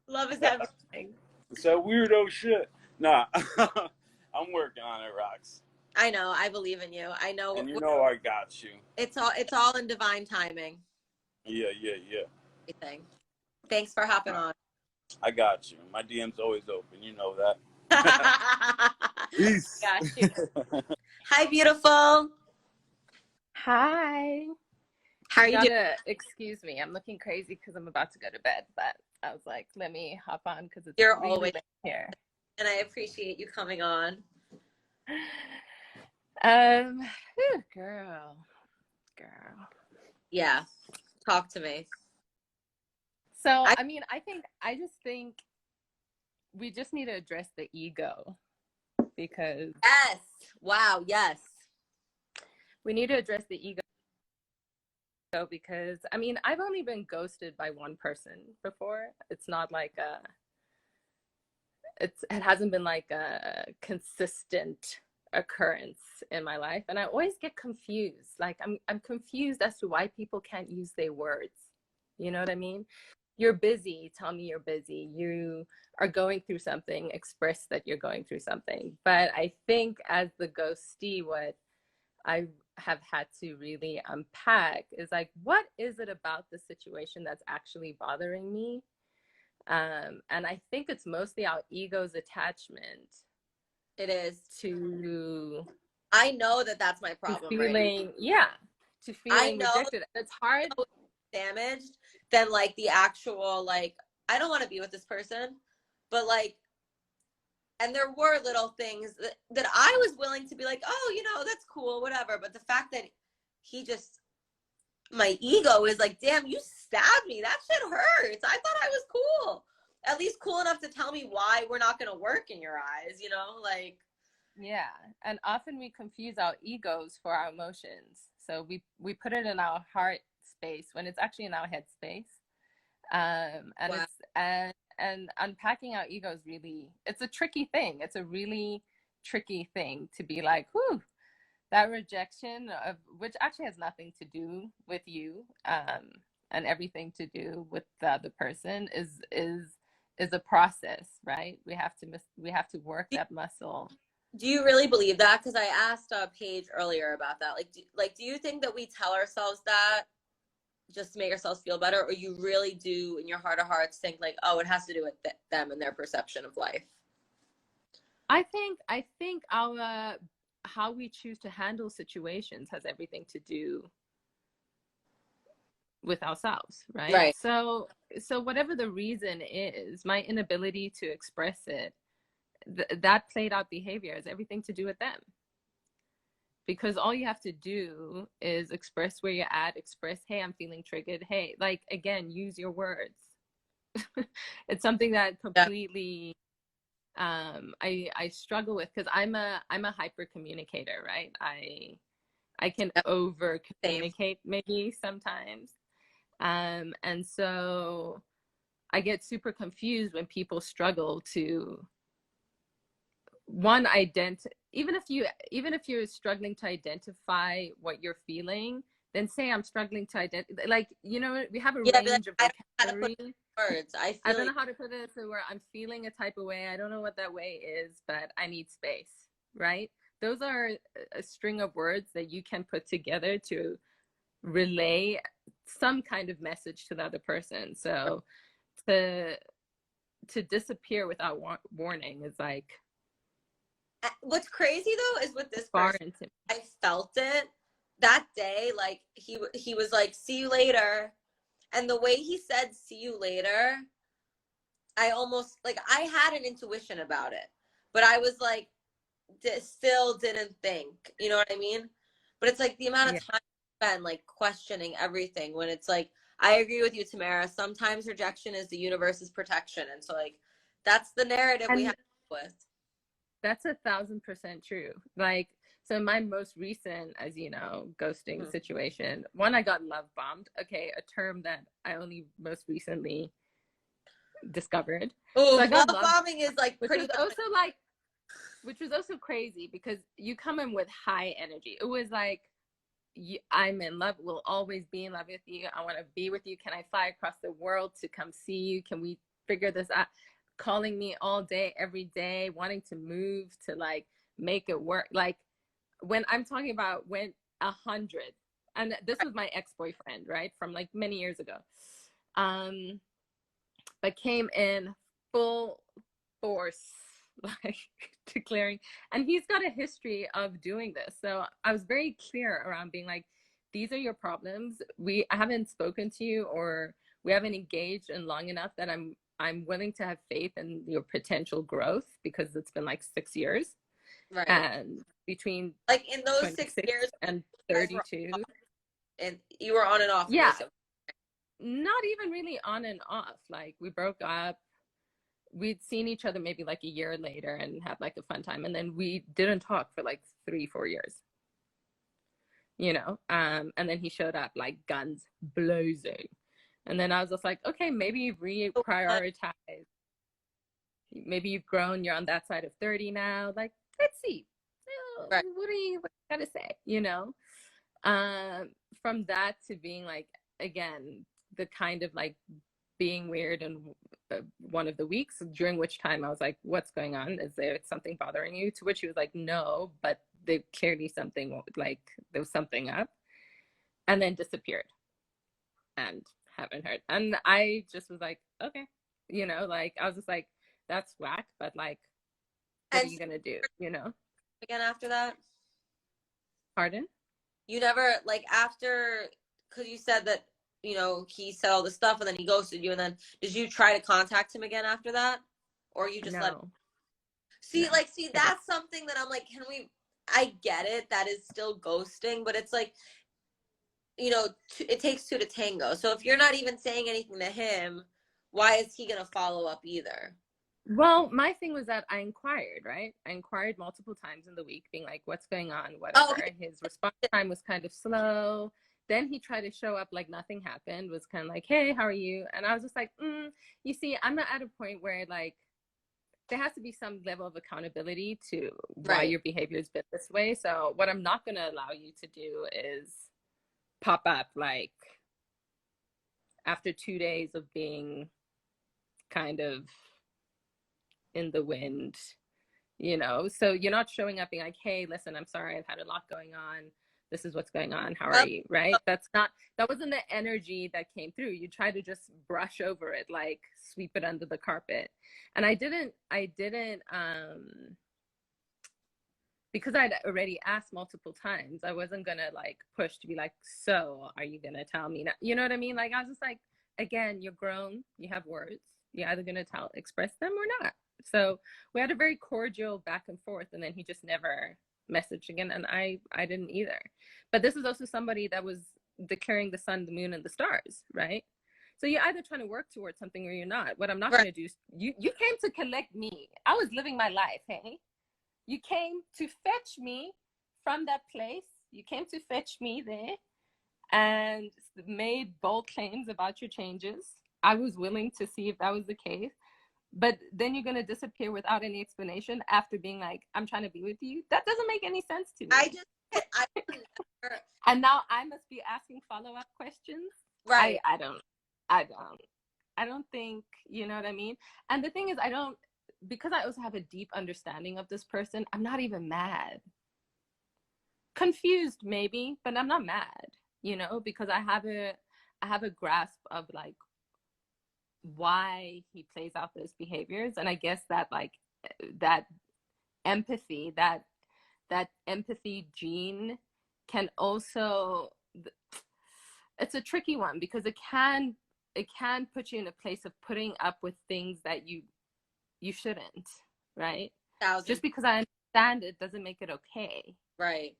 Love is everything. It's that weirdo shit. Nah, I'm working on it, Rox. I know. I believe in you. I know. And you know I got you. It's all in divine timing. Yeah. Everything. Thanks for hopping on. I got you. My DM's always open. You know that. Peace. Got you. Hi, beautiful. Hi. How are you doing? Excuse me. I'm looking crazy because I'm about to go to bed, but I was like, let me hop on because it's You're really always late here. And I appreciate you coming on. Girl. Yeah. Talk to me. So, I just think we just need to address the ego because Yes. Wow. Yes. we need to address the ego because I've only been ghosted by one person before. It's not like it hasn't been like a consistent occurrence in my life, and I always get confused. Like I'm confused as to why people can't use their words. You know what I mean? You're busy, tell me you're busy. You are going through something, express that you're going through something. But I think as the ghostee, what I have had to really unpack is like, what is it about the situation that's actually bothering me? And I think it's mostly our ego's attachment. It is. To I know that that's my problem. To feeling, right? Yeah, to feeling rejected. It's hard. Damaged than like the actual, like, I don't want to be with this person, but like, and there were little things that I was willing to be like, oh, you know, that's cool, whatever. But the fact that my ego is like, damn, you stabbed me. That shit hurts. I thought I was cool. At least cool enough to tell me why we're not going to work in your eyes, you know, like. Yeah. And often we confuse our egos for our emotions. So we put it in our heart space when it's actually in our head space. And wow. And unpacking our ego is really, it's a tricky thing. It's a really tricky thing to be like, whew, that rejection of which actually has nothing to do with you, and everything to do with the other person is a process, right? We have to work that muscle. Do you really believe that? Because I asked Paige earlier about that. Do you think that we tell ourselves that just to make ourselves feel better, or you really do in your heart of hearts think like, oh, it has to do with them and their perception of life? I think our how we choose to handle situations has everything to do with ourselves, right? Right. So whatever the reason is, my inability to express it, that played out behavior has everything to do with them. Because all you have to do is express where you're at, express, hey, I'm feeling triggered. Hey, like, again, use your words. It's something that completely, I struggle with because I'm a hyper communicator, right? I can over communicate maybe sometimes. And so I get super confused when people struggle to even if you're struggling to identify what you're feeling, then say I'm struggling to identify, like, you know, we have a range of vocabulary. Words. I don't know how to put it, so where I'm feeling a type of way, I don't know what that way is, but I need space, right? Those are a string of words that you can put together to relay some kind of message to the other person. So to disappear without warning is like, what's crazy though is with this person, I felt it that day. Like he was like, see you later. And the way he said, see you later, I almost, like, I had an intuition about it, but I was like, still didn't think, you know what I mean? But it's like the amount of time I spend like questioning everything, when it's like, I agree with you, Tamara. Sometimes rejection is the universe's protection. And so like, that's the narrative we have with. That's 1,000% true. Like, so my most recent, as you know, ghosting situation, one, I got love bombed. Okay, a term that I only most recently discovered. Oh, So I got love love, bombing is like which pretty was much also like, which was also crazy because you come in with high energy. It was like, I'm in love, will always be in love with you. I want to be with you. Can I fly across the world to come see you? Can we figure this out? Calling me all day, every day, wanting to move to like make it work. Like when I'm talking about when 100, and this was my ex-boyfriend, right? From like many years ago. But came in full force, like declaring, and he's got a history of doing this. So I was very clear around being like, these are your problems. I haven't spoken to you, or we haven't engaged in long enough that I'm willing to have faith in your potential growth, because it's been like 6 years. right. And between Like in those 6 26 years, and you guys were 32. and you were on and off Yeah, most of not even really on and off. Like we broke up, we'd seen each other maybe like a year later and had like a fun time, and then we didn't talk for like 3-4 years, you know. And then he showed up like guns blazing, and then I was just like, okay, maybe reprioritize. Maybe you've grown, you're on that side of 30 now, like let's see. Right. What do you gotta say, you know? From that to being like, again, the kind of like being weird and one of the weeks, during which time I was like, what's going on? Is there something bothering you? To which he was like, no, but they clearly something, like there was something up, and then disappeared and haven't heard. And I just was like, okay, you know, like I was just like, that's whack, but like, what And are you gonna do, you know? again after that? Pardon? You never, like, after, because you said that, you know, he said all this stuff and then he ghosted you, and then did you try to contact him again after that? Or you just let No. see, No. like, see, that's something that I'm like, can we, I get it, that is still ghosting, but it's like, you know, it takes two to tango. So if you're not even saying anything to him, why is he gonna follow up either? Well, my thing was that I inquired, right? I inquired multiple times in the week, being like, what's going on, Oh, whatever. okay. His response time was kind of slow. Then he tried to show up like nothing happened, was kind of like, hey, how are you? And I was just like, you see, I'm not at a point where like, there has to be some level of accountability to why Right. your behavior has been this way. So what I'm not going to allow you to do is pop up like after 2 days of being kind of in the wind, you know. So you're not showing up being like, hey, listen, I'm sorry, I've had a lot going on, this is what's going on, how are you, right? That wasn't the energy that came through. You try to just brush over it, like sweep it under the carpet. And I didn't because I'd already asked multiple times, I wasn't gonna like push to be like, so are you gonna tell me now? You know what I mean? Like I was just like, again, you're grown, you have words, you're either gonna express them or not. So we had a very cordial back and forth, and then he just never messaged again, and I didn't either. But this is also somebody that was declaring the sun, the moon, and the stars, right? So you're either trying to work towards something or you're not. What I'm not going to do is, you came to collect me. I was living my life, hey? You came to fetch me from that place. You came to fetch me there and made bold claims about your changes. I was willing to see if that was the case. But then you're going to disappear without any explanation after being like, I'm trying to be with you. That doesn't make any sense to me. And now I must be asking follow-up questions. Right. I don't think, you know what I mean? And the thing is, because I also have a deep understanding of this person, I'm not even mad. Confused maybe, but I'm not mad, you know, because I have a grasp of like why he plays out those behaviors. And I guess that like that empathy, that empathy gene can also, it's a tricky one because it can put you in a place of putting up with things that you shouldn't, right? 1,000. Just because I understand it doesn't make it okay. Right.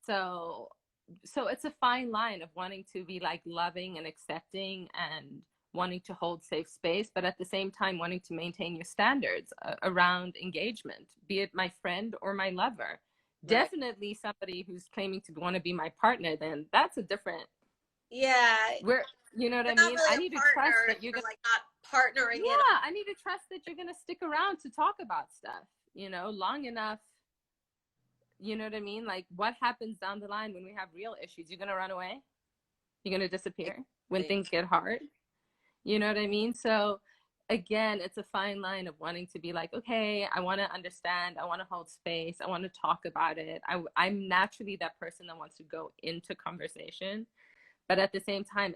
So it's a fine line of wanting to be like loving and accepting and wanting to hold safe space, but at the same time wanting to maintain your standards around engagement, be it my friend or my lover. Right. Definitely somebody who's claiming to want to be my partner, then that's a different. Yeah. You know what I You're not mean? really I a need to partner. trust that you're You're gonna, like not partnering in. yeah, I need to trust that you're gonna stick around to talk about stuff, you know, long enough. You know what I mean? Like, what happens down the line when we have real issues? You're gonna run away? You're gonna disappear when things get hard? You know what I mean? So again, it's a fine line of wanting to be like, okay, I want to understand, I want to hold space, I want to talk about it. I'm naturally that person that wants to go into conversation, but at the same time,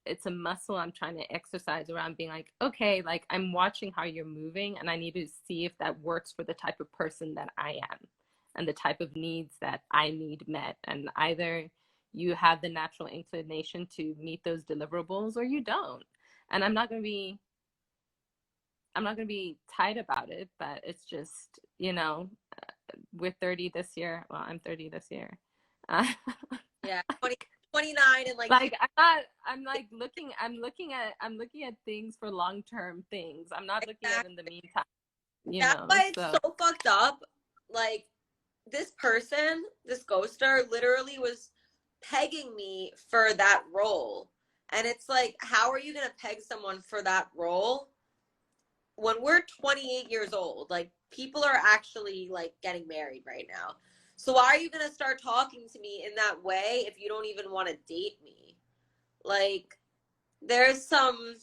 it's a muscle I'm trying to exercise around being like, okay, like I'm watching how you're moving, and I need to see if that works for the type of person that I am and the type of needs that I need met. And either you have the natural inclination to meet those deliverables or you don't. And I'm not going to be tight about it, but it's just, you know, we're 30 this year. Well, I'm 30 this year. Yeah, 29 and like Like I'm looking at things for long-term things. I'm not looking at in the meantime, you that's know. why it's So so fucked up. Like this person, this ghoster, literally was pegging me for that role. And it's like, how are you gonna peg someone for that role when we're 28 years old? Like people are actually like getting married right now. So why are you gonna start talking to me in that way if you don't even want to date me? Like there's some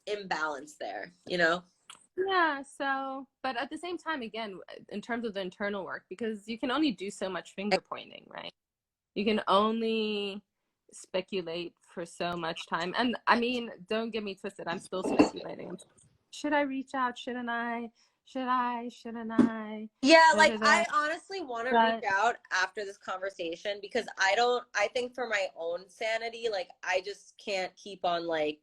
imbalance there, you know? yeah, so but at the same time, again, in terms of the internal work, because you can only do so much finger pointing, right? You can only speculate for so much time. And I mean, don't get me twisted, I'm still speculating. Should I reach out? Shouldn't I? Shouldn't I? Yeah, Da, like da, da. I honestly want to reach But out after this conversation because I think for my own sanity, like I just can't keep on like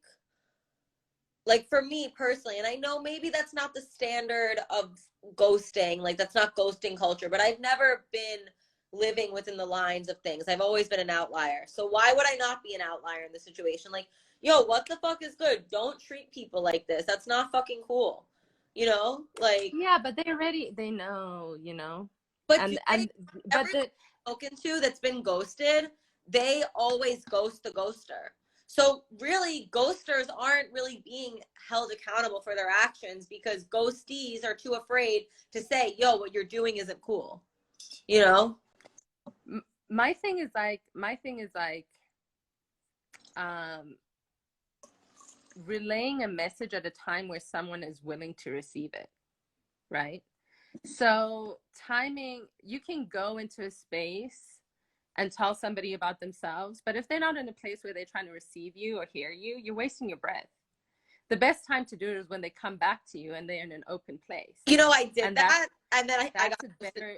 for me personally, and I know maybe that's not the standard of ghosting, like that's not ghosting culture, but I've never been living within the lines of things. I've always been an outlier. So why would I not be an outlier in this situation? Like, yo, what the fuck is good? Don't treat people like this. That's not fucking cool. You know? Like, yeah, but they know, you know. but do they, And but everyone the I've spoken to that's been ghosted, they always ghost the ghoster. So really, ghosters aren't really being held accountable for their actions because ghostees are too afraid to say, yo, what you're doing isn't cool. You know? my thing is like um relaying a message at a time where someone is willing to receive it, right? So timing, you can go into a space and tell somebody about themselves, but if they're not in a place where they're trying to receive you or hear you, you're wasting your breath. The best time to do it is when they come back to you and they're in an open place. You know, I did And that, and then I that's got a ghosted. better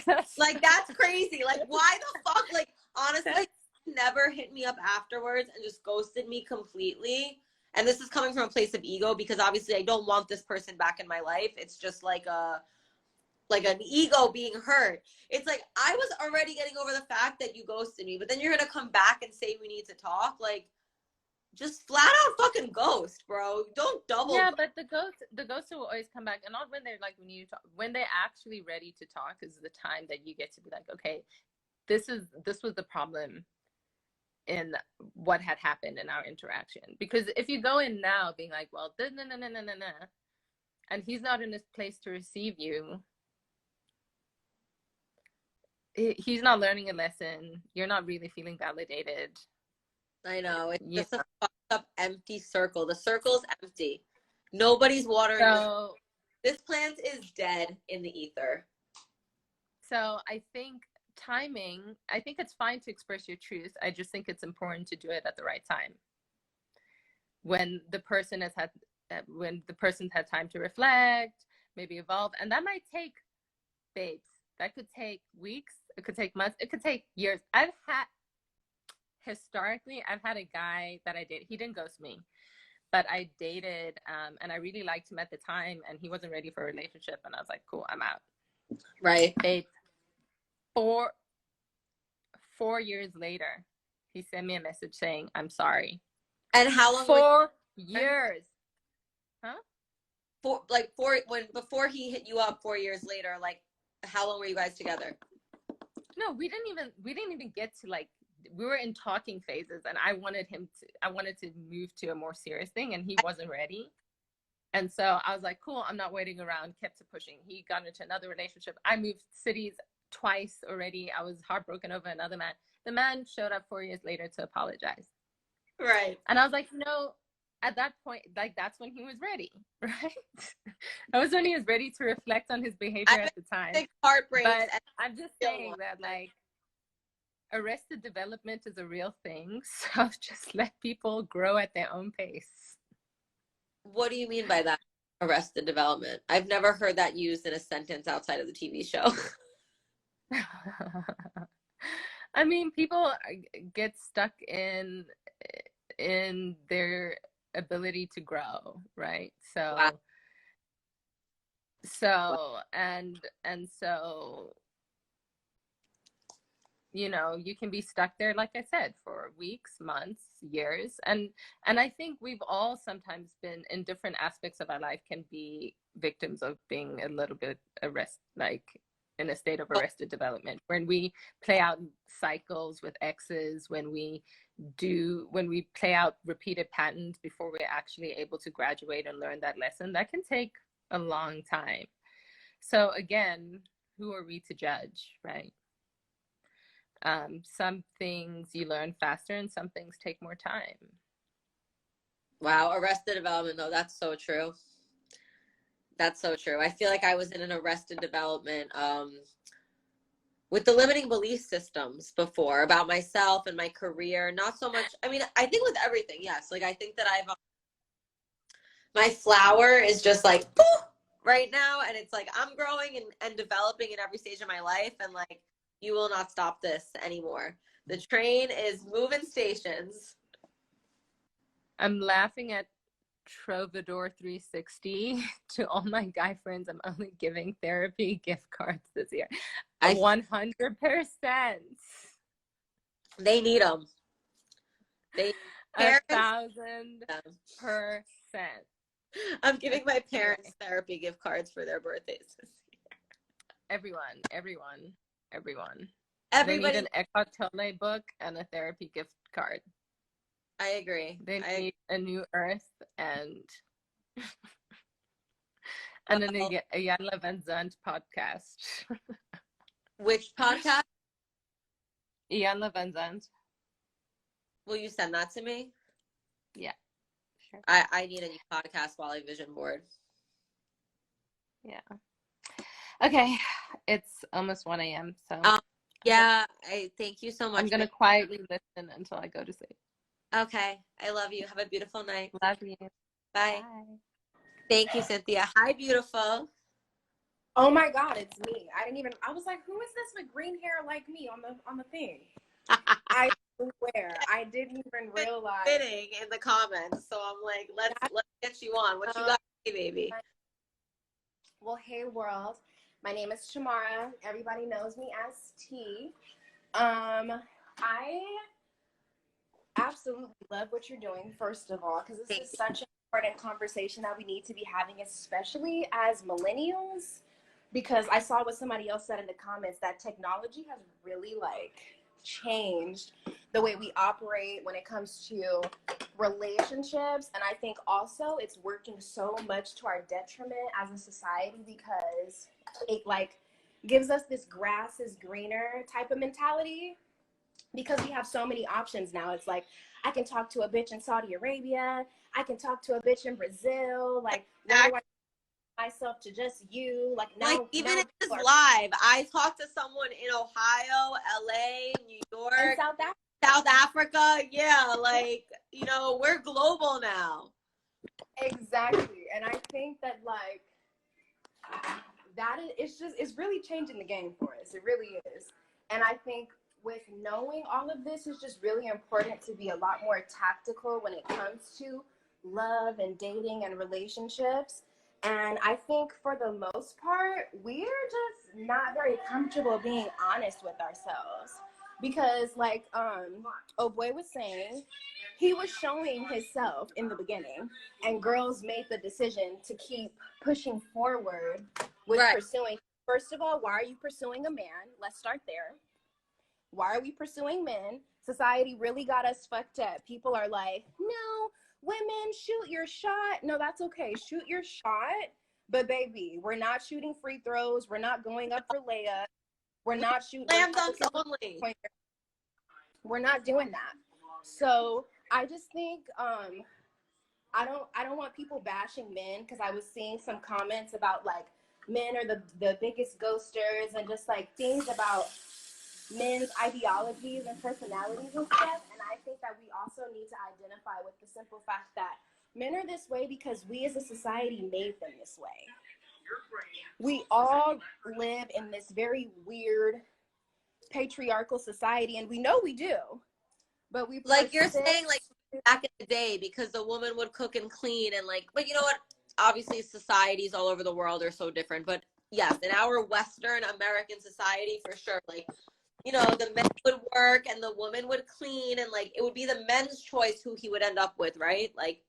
that's, Like that's crazy. Like why the fuck? Like honestly, never hit me up afterwards and just ghosted me completely. And this is coming from a place of ego because obviously I don't want this person back in my life. It's just like an ego being hurt. It's like I was already getting over the fact that you ghosted me, but then you're gonna come back and say we need to talk. Like just flat out fucking ghost, bro. Don't double. yeah, but the ghost will always come back, and not when they're like, when you talk, when they're actually ready to talk is the time that you get to be like, okay, this was the problem in what had happened in our interaction. Because if you go in now being like, well, no, and he's not in this place to receive you, he's not learning a lesson, you're not really feeling validated. I know. It's You just a fucked up empty circle. The circle's empty. Nobody's watering so this plant is dead in the ether. so I think timing, I think it's fine to express your truth. I just think it's important to do it at the right time. When the person has had when the person's had time to reflect, maybe evolve. And that might take, babes, that could take weeks, it could take months, it could take years. Historically, I've had a guy that I dated. He didn't ghost me, but I dated, and I really liked him at the time, and he wasn't ready for a relationship. And I was like, cool, I'm out. Right. Babe, 4 years later, he sent me a message saying, I'm sorry. And how long? 4 years. Huh? Before he hit you up 4 years later, like how long were you guys together? No, we didn't even get to like we were in talking phases, and I wanted to move to a more serious thing, and he wasn't ready. And so I was like, cool, I'm not waiting around, kept pushing. He got into another relationship. I moved cities twice already. I was heartbroken over another man. The man showed up 4 years later to apologize. Right. And I was like, at that point, like, that's when he was ready, right? That was when he was ready to reflect on his behavior at the time. Heartbreaks. But I'm just saying that, like, arrested development is a real thing. So just let people grow at their own pace. What do you mean by that? Arrested development. I've never heard that used in a sentence outside of the TV show. I mean, people get stuck in their ability to grow, right? So Wow. So you know, you can be stuck there, like I said, for weeks, months, years. And I think we've all sometimes been, in different aspects of our life, can be victims of being a little bit in a state of arrested development, when we play out cycles with exes, when we play out repeated patterns before we're actually able to graduate and learn that lesson. That can take a long time. So again, who are we to judge, right? Some things you learn faster and some things take more time. Wow, arrested development, though, that's so true. That's so true. I feel like I was in an arrested development with the limiting belief systems before about myself and my career. Not so much, I mean, I think with everything, yes. Like, I think that my flower is just like, poof, right now. And it's like, I'm growing and developing in every stage of my life. And like, you will not stop this anymore. The train is moving stations. I'm laughing at Troubadour 360 to all my guy friends. I'm only giving therapy gift cards this year. 100%. They need them. 1,000%. I'm giving my parents therapy gift cards for their birthdays this year. Everyone. Everybody. They need an Eckhart Tolle book and a therapy gift card. I agree. They need a new earth and an Iyanla Van Zandt podcast. Which podcast? Iyanla Van Zandt. Will you send that to me? Yeah, sure. I need a new podcast while I vision board. Yeah. Okay, it's almost 1 a.m. So yeah, I thank you so much. I'm gonna quietly listen until I go to sleep. Okay, I love you. Have a beautiful night. Love you. Bye. Bye. Thank you, Cynthia. Hi, beautiful. Oh my God, it's me. I was like, who is this with green hair like me on the thing? I swear, I didn't even realize. Fitting in the comments, so I'm like, let's get you on. What you got, baby? Well, hey world. My name is Tamara. Everybody knows me as T. I absolutely love what you're doing, first of all, because this is such an important conversation that we need to be having, especially as millennials, because I saw what somebody else said in the comments that technology has really changed the way we operate when it comes to relationships. And I think also it's working so much to our detriment as a society, because it gives us this grass is greener type of mentality, because we have so many options now. It's like, I can talk to a bitch in Saudi Arabia, I can talk to a bitch in Brazil, now do I myself to just you, even in this live, I talked to someone in Ohio, LA, New York, and South Africa. Yeah, we're global now. Exactly. And I think that it's really changing the game for us. It really is. And I think with knowing all of this, is just really important to be a lot more tactical when it comes to love and dating and relationships. And I think for the most part, we're just not very comfortable being honest with ourselves, because Boy was saying, he was showing himself in the beginning, and girls made the decision to keep pushing forward with pursuing. First of all, why are you pursuing a man? Let's start there. Why are we pursuing men? Society really got us fucked up. People are like, no, women, shoot your shot. No, that's okay. Shoot your shot. But baby, we're not shooting free throws. We're not going up for layups. We're not shooting Slam dunks only. We're not doing that. So I just think I don't want people bashing men, because I was seeing some comments about like men are the biggest ghosters and just like things about men's ideologies and personalities and stuff. And I think that we also need to identify with the simple fact that men are this way because we as a society made them this way. We all live in this very weird patriarchal society, and we know we do, but we Like you're saying, like back in the day, because the woman would cook and clean and like, but you know what? Obviously, societies all over the world are so different. But yes, in our Western American society, for sure, like, you know, the men would work and the woman would clean, and like it would be the men's choice who he would end up with, right? Like,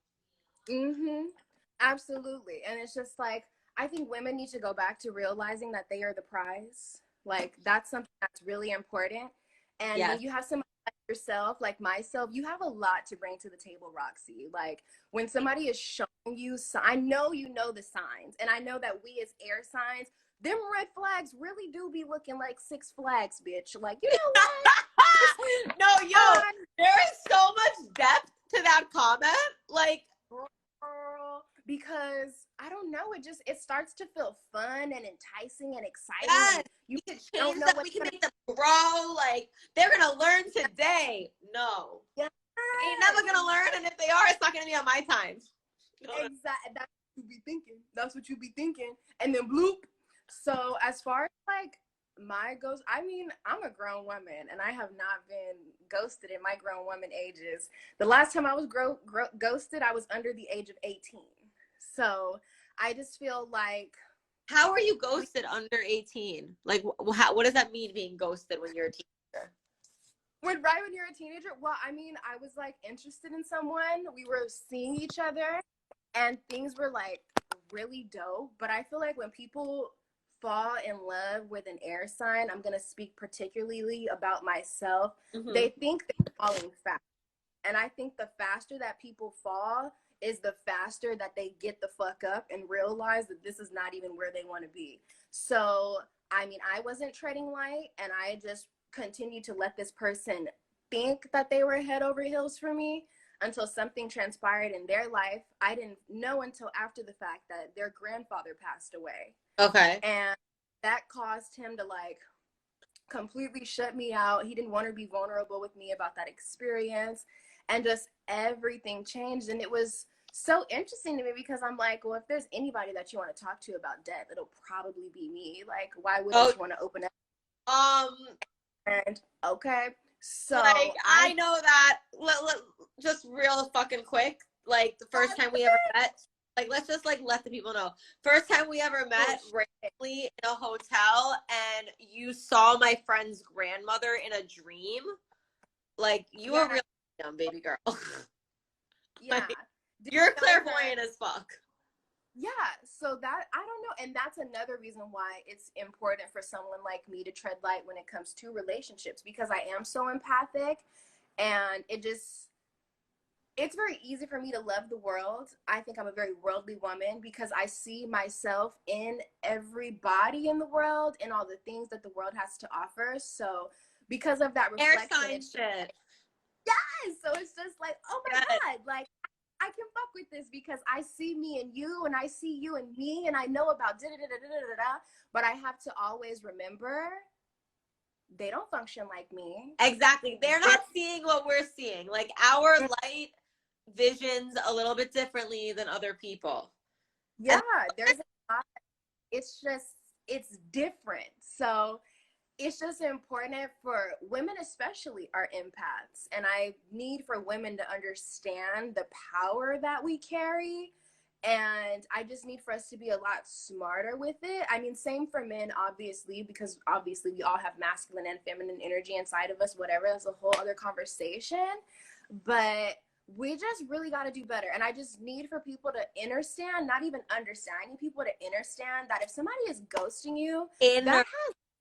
absolutely. And it's just like, I think women need to go back to realizing that they are the prize. Like, that's something that's really important. And yes. when you have somebody like yourself, like myself, you have a lot to bring to the table, Roxy. Like, when somebody is showing you, I know you know the signs, and I know that we as air signs, them red flags really do be looking like Six Flags, bitch. Like, you know what? No, yo, there is so much depth to that comment. Like, girl, because I don't know, it starts to feel fun and enticing and exciting. yes, and you can don't change know them. what's We can gonna make them grow. Like, they're gonna learn today. No, yeah. ain't never gonna learn, and if they are, it's not gonna be on my time. Exactly. That's what you be thinking. That's what you be thinking. And then bloop. So as far as like my ghost, I mean, I'm a grown woman and I have not been ghosted in my grown woman ages. The last time I was ghosted, I was under the age of 18. So I just feel like, how are you ghosted under 18? Like, what does that mean, being ghosted when you're a teenager? When you're a teenager, well, I mean, I was like interested in someone. We were seeing each other and things were like really dope. But I feel like when people fall in love with an air sign, I'm going to speak particularly about myself, they think they're falling fast. And I think the faster that people fall is the faster that they get the fuck up and realize that this is not even where they want to be. So, I mean, I wasn't treading light, and I just continued to let this person think that they were head over heels for me until something transpired in their life. I didn't know until after the fact that their grandfather passed away. Okay. And that caused him to like completely shut me out. He didn't want to be vulnerable with me about that experience, and just everything changed. And it was so interesting to me because I'm like, well, if there's anybody that you want to talk to about death, it'll probably be me. Like, why wouldn't you want to open up? And okay, so like, I know that. Just real fucking quick. Like, the first time we ever met, like, let's just like let the people know. First time we ever met, randomly in a hotel, and you saw my friend's grandmother in a dream. Like, you were really young, baby girl. Yeah. Like, you're clairvoyant as fuck. Yeah, so that, I don't know, and that's another reason why it's important for someone like me to tread light when it comes to relationships, because I am so empathic, and it's very easy for me to love the world. I think I'm a very worldly woman because I see myself in everybody in the world and all the things that the world has to offer. So because of that reflection, air sign shit. Yes, so it's just like, oh my God, like, I can fuck with this because I see me and you, and I see you and me, and I know about da-da-da-da-da-da-da, but I have to always remember they don't function like me. Exactly. They're not seeing what we're seeing. Like, our light visions a little bit differently than other people. Yeah, there's a lot. It's different. So it's just important for women, especially, are empaths. And I need for women to understand the power that we carry. And I just need for us to be a lot smarter with it. I mean, same for men, obviously, because obviously we all have masculine and feminine energy inside of us, whatever. That's a whole other conversation. But we just really got to do better. And I just need for people to understand, not even understanding people, to understand that if somebody is ghosting you, that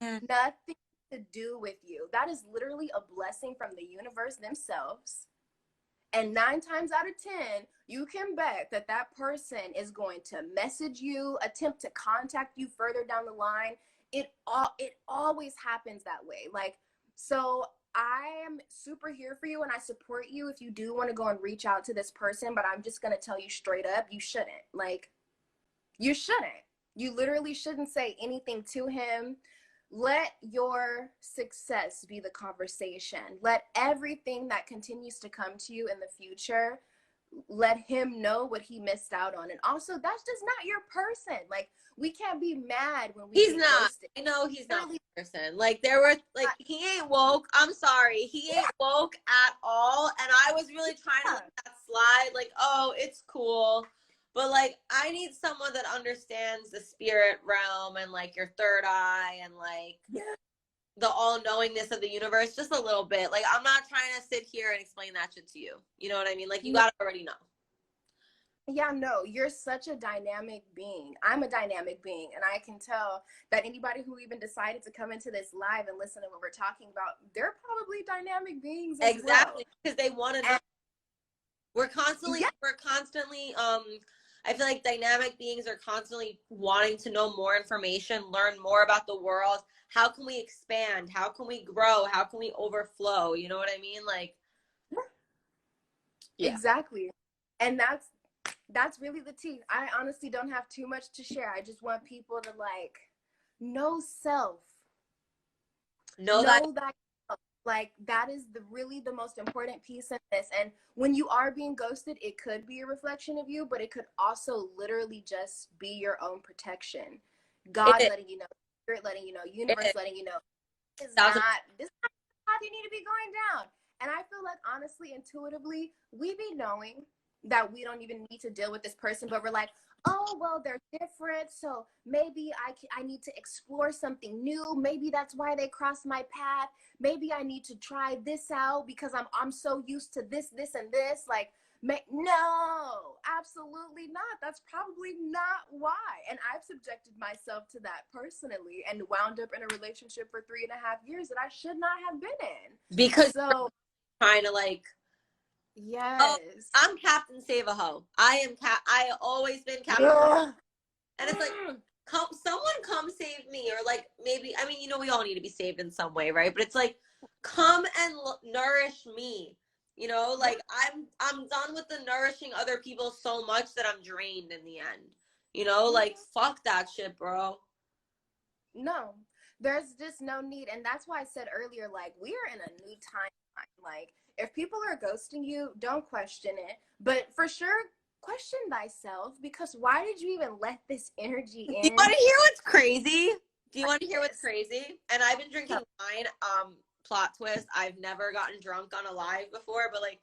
has nothing to do with you. That is literally a blessing from the universe themselves. And 9 times out of 10, you can bet that that person is going to message you, attempt to contact you further down the line. It always happens that way. Like, so I am super here for you and I support you if you do want to go and reach out to this person, but I'm just going to tell you straight up, you shouldn't. Like, you shouldn't. You literally shouldn't say anything to him. Let your success be the conversation. Let everything that continues to come to you in the future, let him know what he missed out on. And also, that's just not your person. Like, we can't be mad when we He's get not. ghosted. I know he's not the person. Like, there were, like, he ain't woke. I'm sorry. He ain't woke at all. And I was really trying to let that slide. Like, oh, it's cool. But, like, I need someone that understands the spirit realm and, like, your third eye and, like, the all-knowingness of the universe just a little bit. Like, I'm not trying to sit here and explain that shit to you. You know what I mean? Like, you gotta already know. Yeah, no, you're such a dynamic being. I'm a dynamic being, and I can tell that anybody who even decided to come into this live and listen to what we're talking about, they're probably dynamic beings as Exactly, well. because they want to know. We're constantly, I feel like dynamic beings are constantly wanting to know more information, learn more about the world. How can we expand? How can we grow? How can we overflow? You know what I mean? Like, yeah. Exactly. And that's really the tea. I honestly don't have too much to share. I just want people to, like, know self. Know that. Like, that is really the most important piece of this. And when you are being ghosted, it could be a reflection of you, but it could also literally just be your own protection. God letting you know, spirit letting you know, universe letting you know, this is not how you need to be going down. And I feel like, honestly, intuitively, we be knowing that we don't even need to deal with this person, but we're like, oh, well, they're different, so maybe I need to explore something new. Maybe that's why they crossed my path. Maybe I need to try this out because I'm so used to this, and this. Like, no, absolutely not. That's probably not why. And I've subjected myself to that personally and wound up in a relationship for 3.5 years that I should not have been in. because so trying to, like, yes. Oh, I'm Captain Save a Hoe. I always been Captain. And it's like, someone come save me, or, like, maybe, I mean, you know, we all need to be saved in some way, right? But it's like, come and nourish me. You know, like, I'm done with the nourishing other people so much that I'm drained in the end. You know, like, fuck that shit, bro. No, there's just no need. And that's why I said earlier, like, we are in a new timeline. Like, if people are ghosting you, don't question it. But for sure, question thyself, because why did you even let this energy in? Do you want to hear what's crazy? Do you want to hear what's crazy? And I've been drinking wine. Plot twist, I've never gotten drunk on a live before, but, like,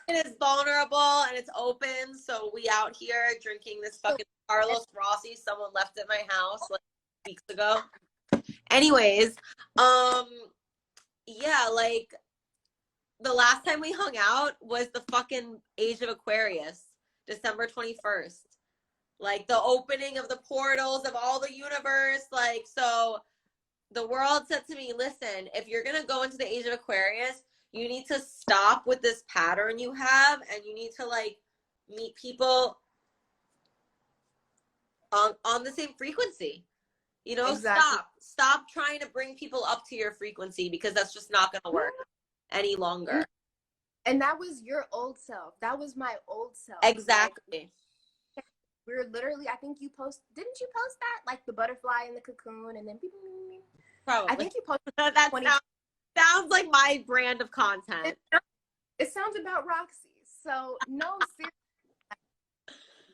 this is vulnerable and it's open, so we out here drinking this fucking Carlos Rossi someone left at my house, like, weeks ago. Anyways, yeah, like, the last time we hung out was the fucking age of Aquarius, December 21st. Like, the opening of the portals of all the universe. Like, so the world said to me, listen, if you're going to go into the age of Aquarius, you need to stop with this pattern you have, and you need to, like, meet people on the same frequency. You know, exactly. Stop trying to bring people up to your frequency, because that's just not going to work any longer. And that was your old self. That was my old self. Exactly. Like, we were literally, I think you didn't you post that? Like, the butterfly in the cocoon, and then probably. I think you posted that sounds like my brand of content. It sounds about Roxy. So, no, seriously,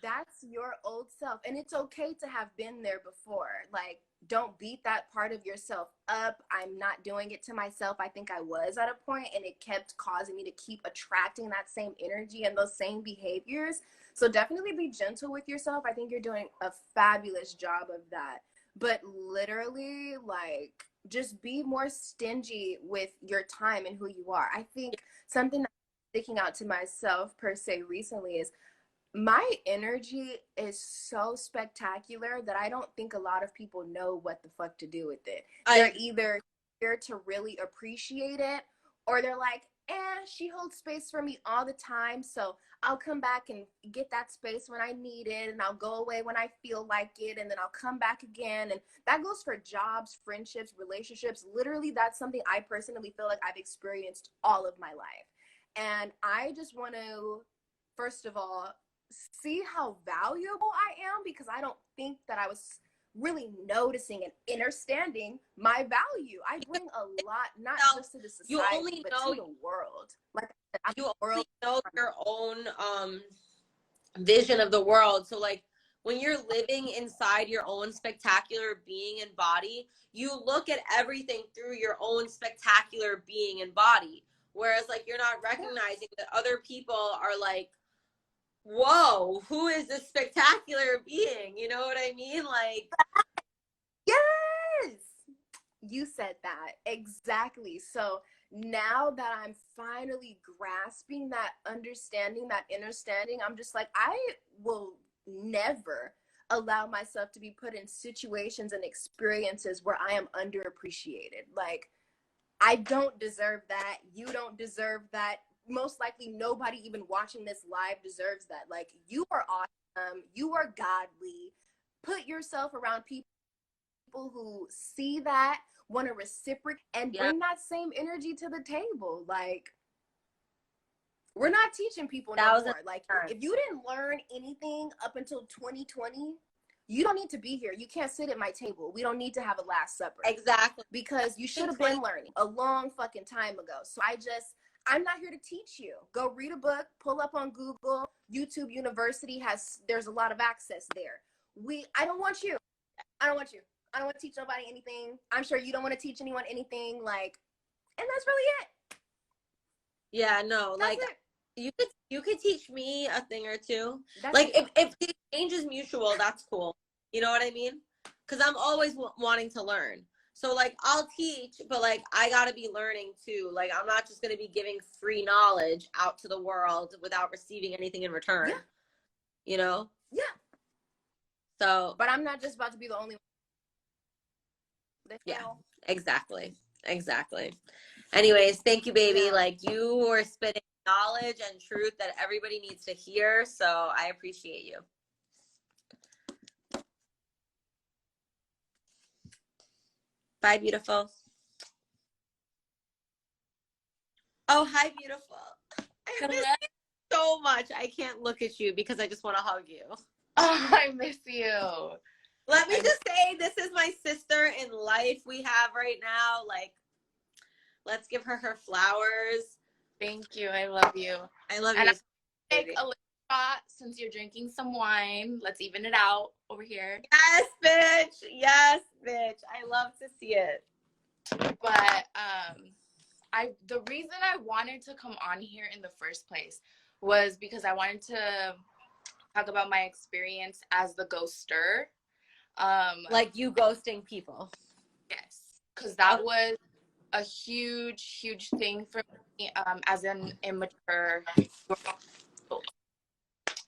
that's your old self. And it's okay to have been there before. Like, don't beat that part of yourself up. I'm not doing it to myself. I think I was at a point, and it kept causing me to keep attracting that same energy and those same behaviors. So definitely be gentle with yourself. I think you're doing a fabulous job of that. But literally, like, just be more stingy with your time and who you are. I think something that's sticking out to myself per se recently is my energy is so spectacular that I don't think a lot of people know what the fuck to do with it. They're either to really appreciate it, or they're like, she holds space for me all the time, so I'll come back and get that space when I need it, and I'll go away when I feel like it, and then I'll come back again. And that goes for jobs, friendships, relationships. Literally, that's something I personally feel like I've experienced all of my life. And I just want to, first of all, see how valuable I am, because I don't think that I was really noticing and understanding my value. I bring a lot, not just to the society, but to the world. Like you only know your own vision of the world. So like when you're living inside your own spectacular being and body, you look at everything through your own spectacular being and body. Whereas like you're not recognizing that other people are like, whoa, who is this spectacular being? You know what I mean? Like, yes, you said that exactly. So now that I'm finally grasping that understanding, that understanding, I'm just like, I will never allow myself to be put in situations and experiences where I am underappreciated. Like, I don't deserve that. You don't deserve that. Most likely nobody even watching this live deserves that. Like, you are awesome. You are godly. Put yourself around people who see that, want to reciprocate, and bring that same energy to the table. Like, we're not teaching people no more. Like, if you didn't learn anything up until 2020, you don't need to be here. You can't sit at my table. We don't need to have a Last Supper. Exactly. Because you should have been learning a long fucking time ago. So I'm not here to teach you. Go read a book, pull up on Google. YouTube University there's a lot of access there. I don't want you. I don't want to teach nobody anything. I'm sure you don't want to teach anyone anything. Like, and that's really it. Yeah, no, That's like it. you could teach me a thing or two. That's like if the exchange is mutual, that's cool. You know what I mean? Because I'm always wanting to learn. So like I'll teach, but like I gotta be learning too. Like I'm not just gonna be giving free knowledge out to the world without receiving anything in return. Yeah. You know? Yeah. So, but I'm not just about to be the only one. Yeah, exactly. Anyways, thank you, baby. Yeah. Like you were spitting knowledge and truth that everybody needs to hear. So I appreciate you. Bye, beautiful. Oh, hi, beautiful. I miss you so much. I can't look at you because I just want to hug you. Oh, I miss you. Let me just say, this is my sister in life we have right now. Like, let's give her her flowers. Thank you. I love you. I love and you. Take a little shot since you're drinking some wine. Let's even it out over here. Yes, bitch. Yes, bitch. I love to see it. But the reason I wanted to come on here in the first place was because I wanted to talk about my experience as the ghoster. Like you ghosting people. Yes, because that was a huge thing for me as an immature adult.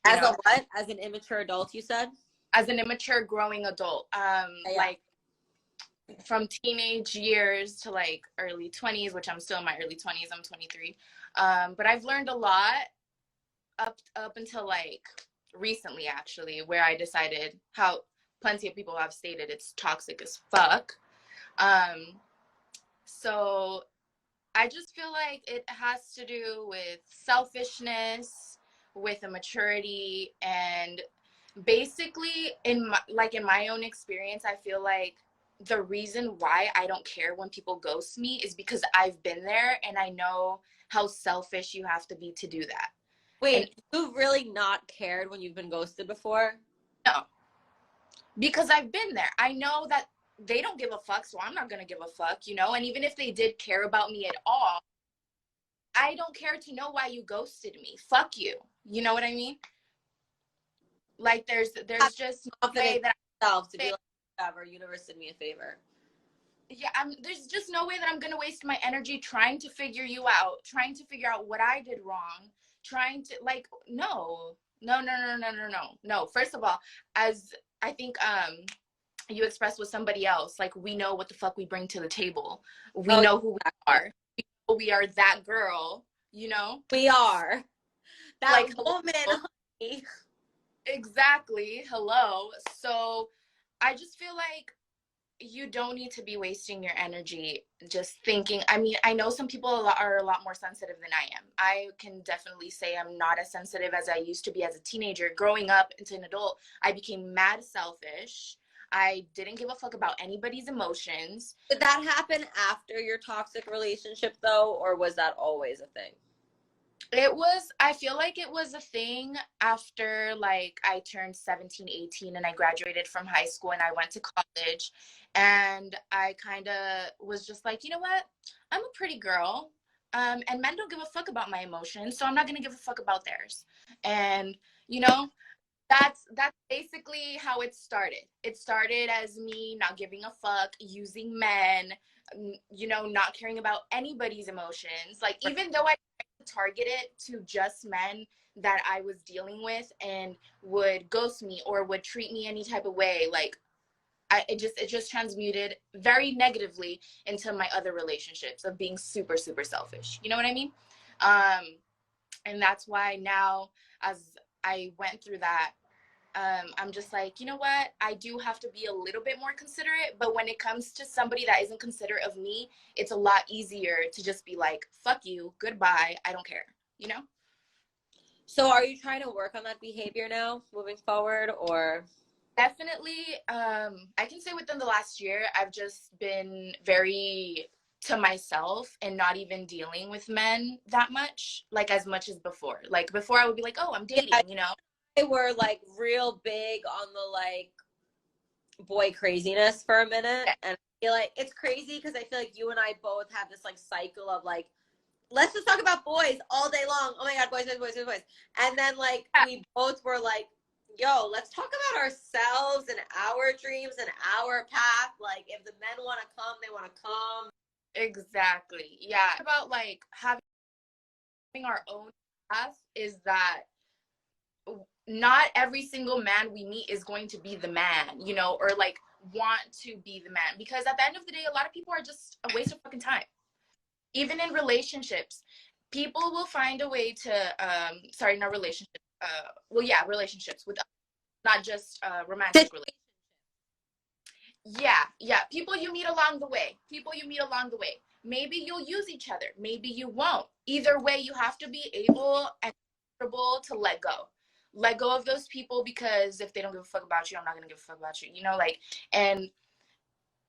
As a what? As an immature adult, you said? As an immature growing adult. Like from teenage years to like early 20s, which I'm still in my early 20s. I'm 23. But I've learned a lot up until like recently, actually, where I decided how plenty of people have stated it's toxic as fuck. So I just feel like it has to do with selfishness, with immaturity, and basically in my own experience, I feel like the reason why I don't care when people ghost me is because I've been there and I know how selfish you have to be to do that. Wait, you've really not cared when you've been ghosted before? No. Because I've been there. I know that they don't give a fuck, so I'm not going to give a fuck, you know? And even if they did care about me at all, I don't care to know why you ghosted me. Fuck you. You know what I mean? Like, there's just no way that to be like, whatever, universe did me a favor. Yeah, there's just no way that I'm going to waste my energy trying to figure you out, trying to figure out what I did wrong, trying to, like, no. First of all, as I think you express with somebody else, like, we know what the fuck we bring to the table. We Oh, know who we are. We are that girl, you know? we are that Like, woman, hello. honey. Exactly. Hello. So I just feel like you don't need to be wasting your energy just thinking. I mean, I know some people are a lot more sensitive than I am. I can definitely say I'm not as sensitive as I used to be as a teenager. Growing up into an adult, I became mad selfish. I didn't give a fuck about anybody's emotions. Did that happen after your toxic relationship though, or was that always a thing? I feel like it was a thing after, like, I turned 17, 18, and I graduated from high school and I went to college, and I kind of was just like, you know what? I'm a pretty girl. And men don't give a fuck about my emotions, so I'm not going to give a fuck about theirs. And, you know, that's basically how it started. It started as me not giving a fuck, using men, you know, not caring about anybody's emotions. Like, even though I target it to just men that I was dealing with and would ghost me or would treat me any type of way, like, it just transmuted very negatively into my other relationships of being super, super selfish. You know what I mean? And that's why now, as I went through that, I'm just like, you know what? I do have to be a little bit more considerate. But when it comes to somebody that isn't considerate of me, it's a lot easier to just be like, fuck you, goodbye, I don't care, you know? So are you trying to work on that behavior now moving forward, or? Definitely. I can say within the last year, I've just been very to myself and not even dealing with men that much, like as much as before. Like before I would be like, oh, I'm dating, Yeah, you know? they were like real big on the like boy craziness for a minute, and I feel like it's crazy because I feel like you and I both have this like cycle of like, let's just talk about boys all day long. Oh my god, boys, boys, boys, boys, boys. And then like we both were like, yo, let's talk about ourselves and our dreams and our path. Like, if the men want to come, they want to come. Exactly. Yeah. About like having our own path is that not every single man we meet is going to be the man, you know, or like want to be the man. Because at the end of the day, a lot of people are just a waste of fucking time. Even in relationships, people will find a way to, sorry, not relationships. Relationships with not just romantic relationships. Yeah. People you meet along the way. Maybe you'll use each other. Maybe you won't. Either way, you have to be able and comfortable to let go. Let go of those people, because if they don't give a fuck about you, I'm not going to give a fuck about you. You know, like, and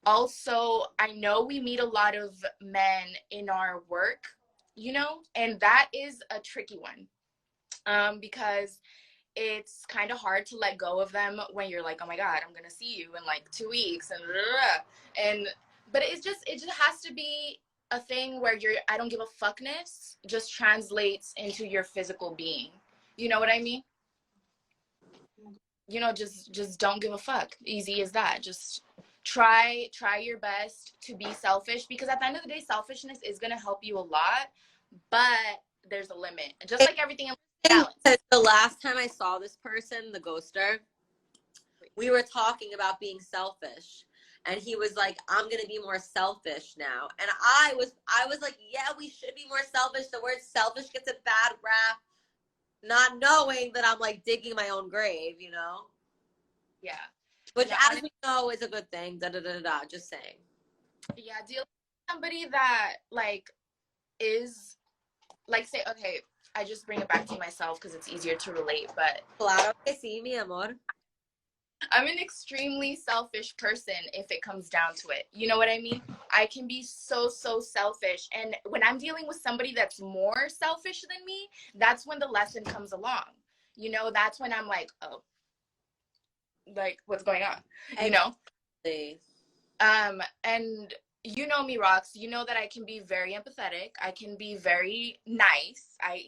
also, I know we meet a lot of men in our work, you know, and that is a tricky one, because it's kind of hard to let go of them when you're like, oh my god, I'm gonna see you in like 2 weeks, and but it just has to be a thing where your I don't give a fuckness just translates into your physical being. You know what I mean? You know, just don't give a fuck. Easy as that. Just try your best to be selfish, because at the end of the day, selfishness is gonna help you a lot, but there's a limit. Just like everything else, balance. The last time I saw this person, the ghoster, we were talking about being selfish, and he was like, I'm gonna be more selfish now, and I was like, yeah, we should be more selfish. The word selfish gets a bad rap, not knowing that I'm like digging my own grave, you know? Yeah. Which, Yeah, as we know, is a good thing. Just saying. Yeah, dealing with somebody that like is like, say, okay, I just bring it back to myself because it's easier to relate, but Claro que sí, mi amor. I'm an extremely selfish person if it comes down to it. You know what I mean? I can be so selfish. And when I'm dealing with somebody that's more selfish than me, that's when the lesson comes along. You know, that's when I'm like, oh, like, what's going on? You know? Exactly. And you know me, Rox, you know that I can be very empathetic. I can be very nice. I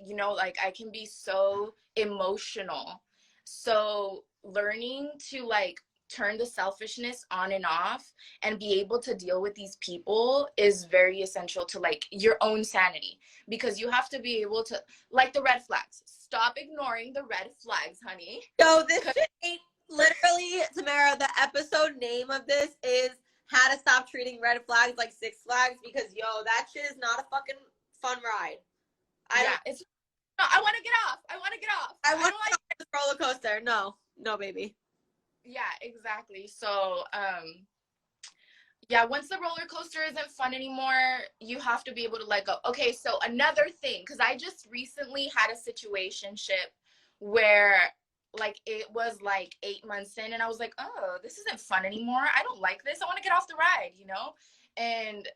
can be so emotional. So learning to like turn the selfishness on and off and be able to deal with these people is very essential to like your own sanity, because you have to be able to, like, the red flags. Stop ignoring the red flags, honey. Yo, this shit ain't Literally, Tamara, the episode name of this is How to Stop Treating Red Flags Like Six Flags, because, yo, that shit is not a fucking fun ride. It's no, I want to get off. I want to get off. I want don't like this roller coaster. No, baby. Yeah, exactly. So, yeah, once the roller coaster isn't fun anymore, you have to be able to let go. Okay, so another thing, because I just recently had a situationship where like it was like 8 months in and I was like, oh, this isn't fun anymore. I don't like this. I want to get off the ride, you know? And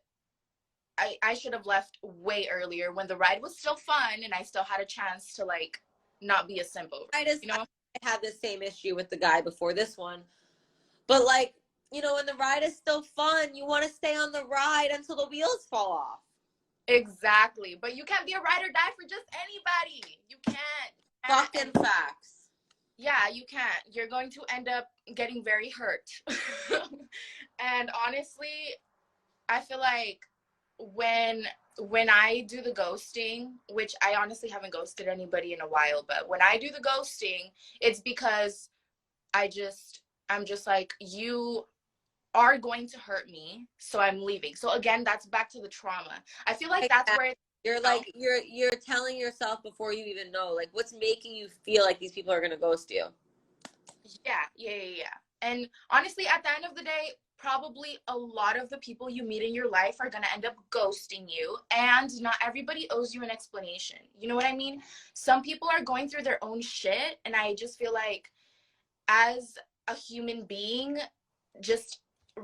I should have left way earlier when the ride was still fun and I still had a chance to like not be a simp over. You know? I had the same issue with the guy before this one. But like, you know, when the ride is still fun, you want to stay on the ride until the wheels fall off. Exactly. But you can't be a ride or die for just anybody. You can't. Fucking facts. Yeah, you can't. You're going to end up getting very hurt. And honestly, I feel like when I do the ghosting, which I honestly haven't ghosted anybody in a while, but when I do the ghosting, it's because I'm just like, you are going to hurt me, so I'm leaving. So again, that's back to the trauma. I feel like that's where you're like you're telling yourself before you even know, like, what's making you feel like these people are gonna ghost you. Yeah. And honestly, at the end of the day, probably a lot of the people you meet in your life are going to end up ghosting you, and not everybody owes you an explanation. You know what I mean? Some people are going through their own shit, and I just feel like as a human being, just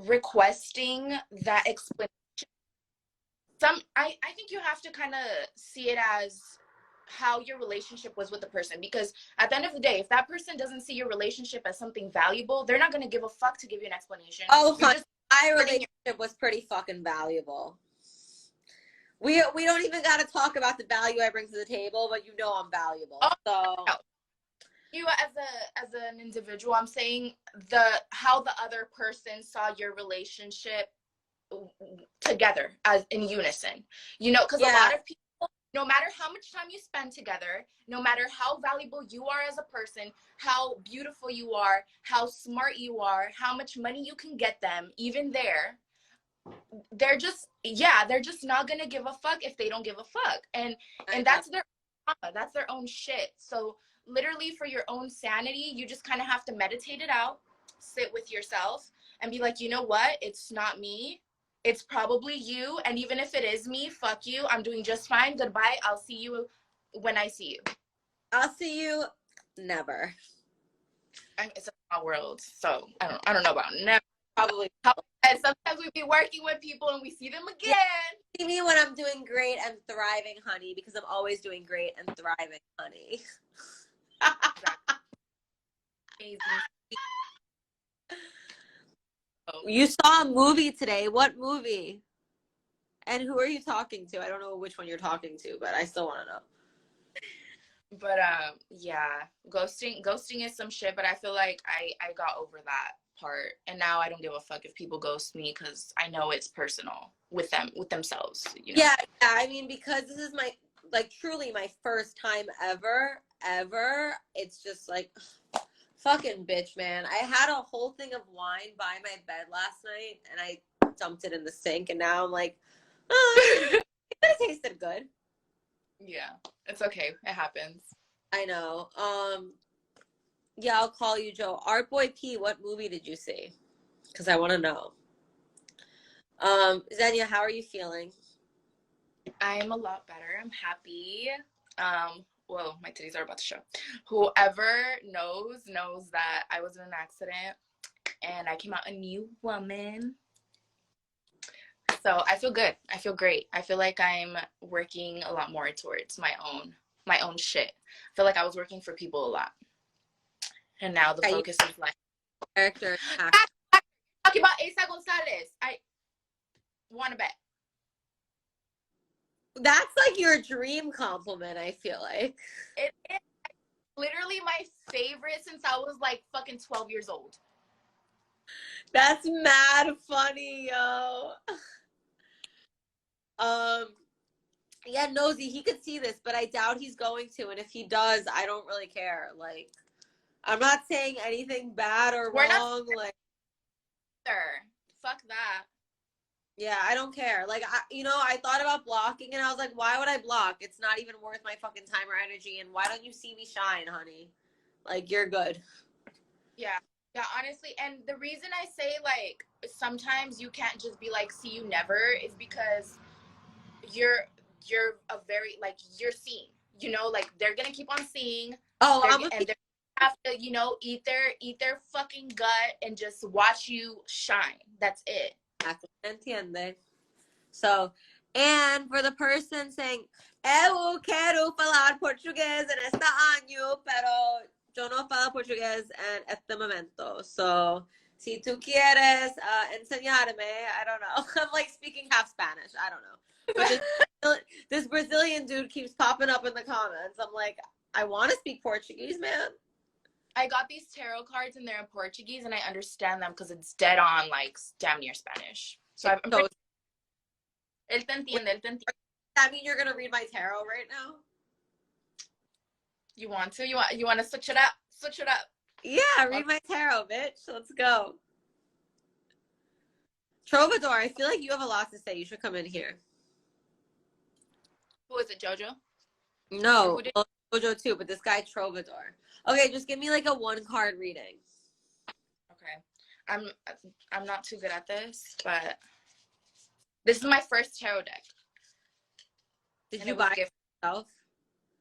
requesting that explanation, I think you have to kind of see it as how your relationship was with the person, because at the end of the day, if that person doesn't see your relationship as something valuable, they're not going to give a fuck to give you an explanation. Oh, my relationship was pretty fucking valuable. We don't even got to talk about the value I bring to the table, but you know I'm valuable. So you as an individual, I'm saying how the other person saw your relationship together as in unison, you know, because a lot of people, no matter how much time you spend together, no matter how valuable you are as a person, how beautiful you are, how smart you are, how much money you can get them, even they're just not gonna give a fuck if they don't give a fuck. And that's their own shit. So literally, for your own sanity, you just kind of have to meditate it out, sit with yourself and be like, you know what, it's not me, it's probably you, and even if it is me, fuck you, I'm doing just fine, goodbye, I'll see you when I see you. I'll see you never. It's a small world, so I don't know about never. Probably. And sometimes we be working with people and we see them again. See me when I'm doing great and thriving, honey, because I'm always doing great and thriving, honey. Amazing. You saw a movie today. What movie? And who are you talking to? I don't know which one you're talking to, but I still want to know. But yeah, ghosting is some shit, but I feel like I got over that part, and now I don't give a fuck if people ghost me, because I know it's personal with themselves, you know? Yeah, I mean, because this is my, like, truly my first time ever, it's just like, fucking bitch, man. I had a whole thing of wine by my bed last night, and I dumped it in the sink, and now I'm like, oh, it tasted good. Yeah, it's okay. It happens. I know. Yeah, I'll call you, Joe. Art Boy P, what movie did you see? Because I want to know. Xenia, how are you feeling? I'm a lot better. I'm happy. Whoa, my titties are about to show. Whoever knows that I was in an accident and I came out a new woman. So I feel good. I feel great. I feel like I'm working a lot more towards my own shit. I feel like I was working for people a lot. And now the focus is like character. Talking about Asa Gonzalez. I want to bet. That's like your dream compliment, I feel like. It is literally my favorite since I was like fucking 12 years old. That's mad funny, yo. Yeah, Nosy, he could see this, but I doubt he's going to, and if he does, I don't really care. Like, I'm not saying anything bad or We're not wrong. Like, fuck that. yeah, I don't care. Like, I thought about blocking, and I was like, why would I block? It's not even worth my fucking time or energy. And why don't you see me shine, honey? Like, you're good. Yeah. Yeah, honestly. And the reason I say, like, sometimes you can't just be like, see you never, is because you're a very, like, you're seen. You know, like, they're gonna keep on seeing. Oh, And they're have to, you know, eat their fucking gut and just watch you shine. That's it. entiende. So, and for the person saying, eu quero falar portugués en este año, pero yo no falo portugués en este momento. So, si tú quieres enseñarme, I don't know. I'm like speaking half Spanish. I don't know. But this Brazilian dude keeps popping up in the comments. I'm like, I want to speak Portuguese, man. I got these tarot cards and they're in Portuguese and I understand them because it's dead on, like, damn near Spanish. So I'm pretty... Él te entiende, él te entiende. Does that mean you're going to read my tarot right now? You want to? You want to switch it up? Switch it up. Yeah, read my tarot, bitch. Let's go. Troubadour, I feel like you have a lot to say. You should come in here. Who is it, Jojo? No, Jojo too, but this guy Troubadour. Okay, just give me like a 1-card reading. Okay. I'm not too good at this, but this is my first tarot deck. Did you buy it yourself?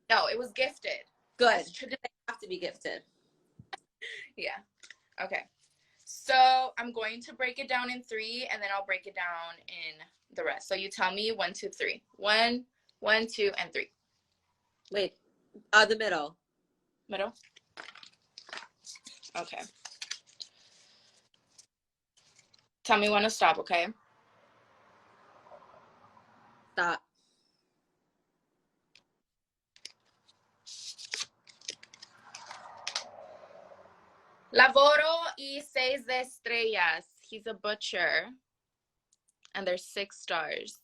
No, it was gifted. Good. They have to be gifted. Yeah. Okay. So I'm going to break it down in 3, and then I'll break it down in the rest. So you tell me 1, 2, 3. 1, 1, 2, and 3. Wait. The middle. Middle? Okay. Tell me when to stop, okay? Stop. Lavoro y 6 de estrellas. He's a butcher. And there's 6 stars.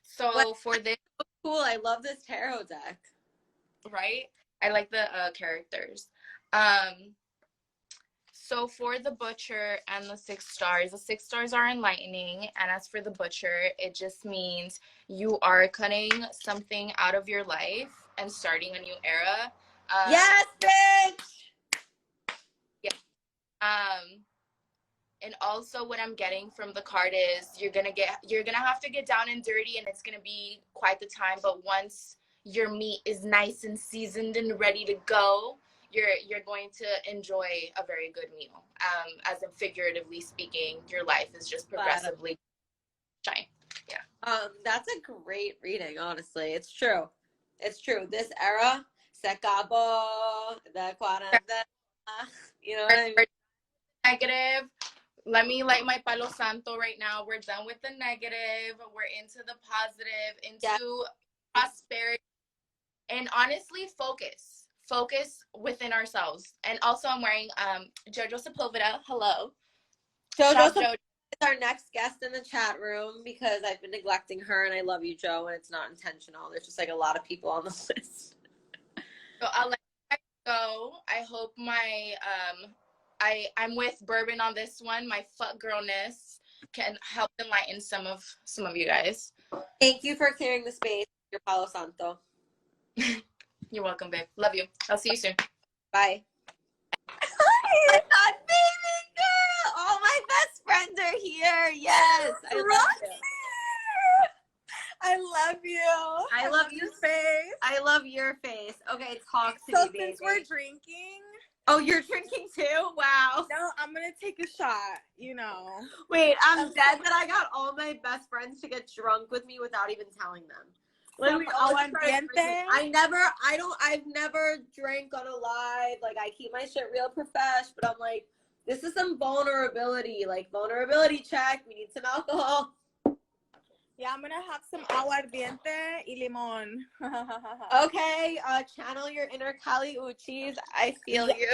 So what? For this... Cool. I love this tarot deck. Right? I like the characters. So for the butcher and the 6 stars, the 6 stars are enlightening. And as for the butcher, it just means you are cutting something out of your life and starting a new era. Yes, bitch! Yeah. And also what I'm getting from the card is you're gonna have to get down and dirty, and it's gonna be quite the time. But once your meat is nice and seasoned and ready to go, you're going to enjoy a very good meal. As in figuratively speaking, your life is just progressively shine. Yeah. That's a great reading, honestly. It's true. It's true. This era, se acabó the cuarentena. You know what I mean? Negative. Let me light my palo santo right now. We're done with the negative. We're into the positive, into prosperity. And honestly, focus within ourselves. And also I'm wearing Jojo Sepulveda. Hello. Jojo is our next guest in the chat room because I've been neglecting her, and I love you, Joe, and it's not intentional. There's just like a lot of people on the list. So I'll let you guys go. I hope my I'm with Bourbon on this one. My fuck girlness can help enlighten some of you guys. Thank you for clearing the space, your Palo Santo. You're welcome, babe. Love you. I'll see you soon. Bye. Hi, that baby girl. All my best friends are here. Yes, I love you. I love you. I love your face. I love your face. Okay, talk to so me, baby. Since we're drinking. Oh, you're drinking too? Wow. No, I'm gonna take a shot. You know. Wait, I'm dead that I got all my best friends to get drunk with me without even telling them. I've never drank on a live. Like, I keep my shit real profesh, but I'm like, this is some vulnerability. Like, vulnerability check. We need some alcohol. Yeah, I'm gonna have some aguardiente y limon. Okay, channel your inner Kali Uchis. I feel you.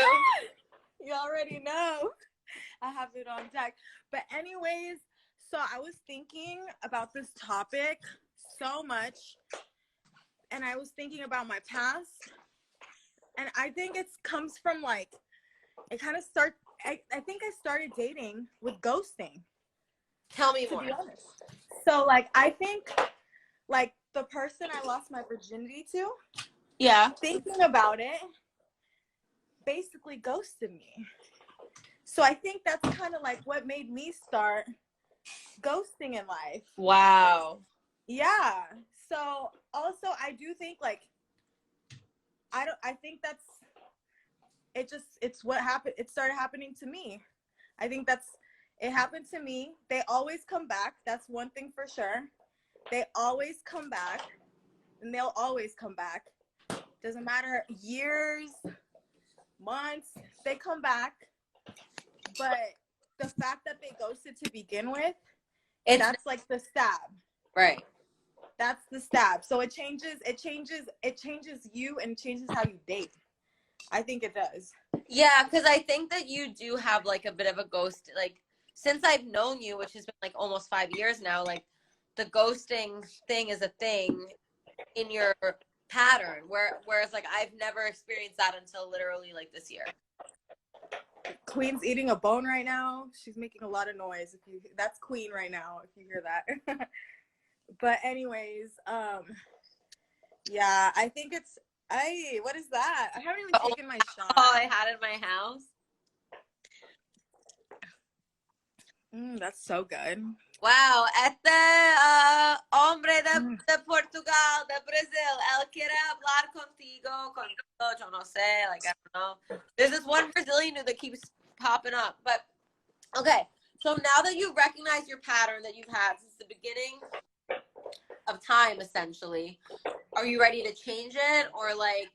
You already know. I have it on deck. But anyways, so I was thinking about this topic so much, and I was thinking about my past, And I think it comes from like, it kind of starts, I think I started dating with ghosting. Tell me to more. be honest. So like, I think like the person I lost my virginity to, Yeah. thinking about it, basically ghosted me. So I think that's kind of like what made me start ghosting in life. Wow. Yeah. So also I do think like, I think that's, it's what happened. It started happening to me. I think it happened to me. They always come back. That's one thing for sure. They always come back, and they'll always come back. Doesn't matter years, months, they come back. But the fact that they ghosted to begin with, that's like the stab. Right. That's the stab. So it changes you and changes how you date. I think it does. Yeah, because I think that you do have like a bit of a ghost, like since I've known you, which has been like almost 5 years now, like the ghosting thing is a thing in your pattern, whereas like I've never experienced that until literally like this year. Queen's eating a bone right now. She's making a lot of noise. That's Queen right now, if you hear that. But anyways, yeah, I think it's, what is that? I haven't even taken my shot. Oh, I had it in my house. That's so good. Wow, este hombre de Portugal, de Brazil, él quiere hablar contigo, yo no sé, like I don't know. There's this one Brazilian that keeps popping up, but okay. So now that you recognize your pattern that you've had since the beginning of time, essentially, are you ready to change it, or like?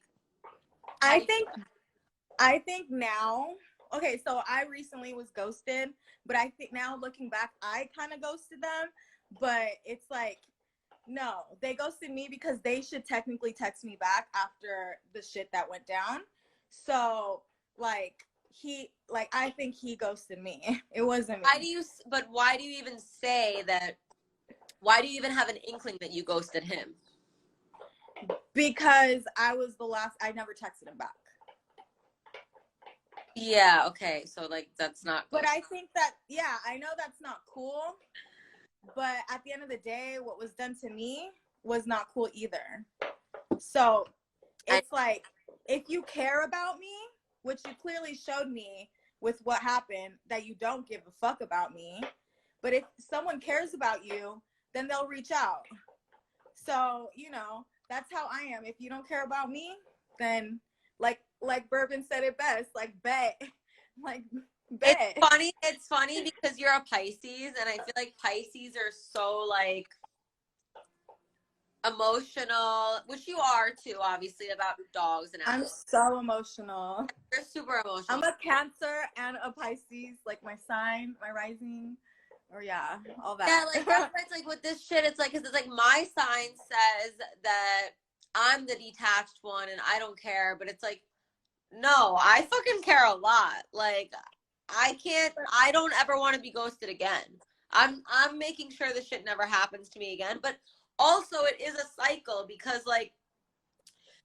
I think now. Okay, so I recently was ghosted, but I think now looking back, I kind of ghosted them. But it's like, no, they ghosted me because they should technically text me back after the shit that went down. So like I think he ghosted me. It wasn't me. Why do you even say that? Why do you even have an inkling that you ghosted him? Because I never texted him back. Yeah, okay. So like that's not But I think that, yeah, I know that's not cool. But at the end of the day, what was done to me was not cool either. So it's like, if you care about me, which you clearly showed me with what happened, that you don't give a fuck about me. But if someone cares about you, then they'll reach out. So, that's how I am. If you don't care about me, then like Bourbon said it best, like bet. Like bet. It's funny because you're a Pisces, and I feel like Pisces are so like emotional, which you are too, obviously, about dogs and animals. I'm so emotional. You're super emotional. I'm a Cancer and a Pisces, like my sign, my rising, or yeah, all that. Yeah, like that's why it's like with this shit, it's like, because it's like my sign says that I'm the detached one and I don't care, but it's like, no, I fucking care a lot. Like I don't ever want to be ghosted again. I'm making sure this shit never happens to me again. But also it is a cycle, because like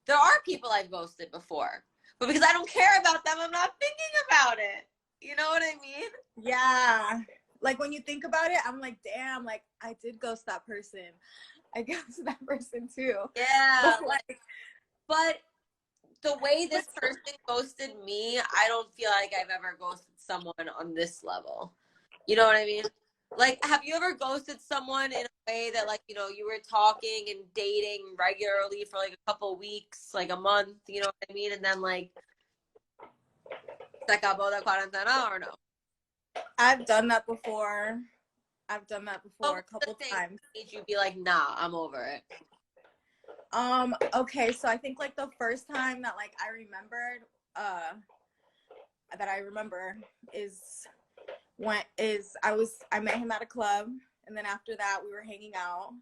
there are people I've ghosted before, but because I don't care about them, I'm not thinking about it. You know what I mean? Yeah. Like when you think about it, I'm like, damn, like I did ghost that person. I ghosted that person too. Yeah. But the way this person ghosted me, I don't feel like I've ever ghosted someone on this level. You know what I mean? Like, have you ever ghosted someone in a way that, like, you were talking and dating regularly for like a couple weeks, like a month, you know what I mean? And then like, se acabó la cuarentena, or no? I've done that before. A couple times. Made you be like, nah, I'm over it. Okay, so I think like the first time that like I remembered, is I met him at a club, and then after that we were hanging out.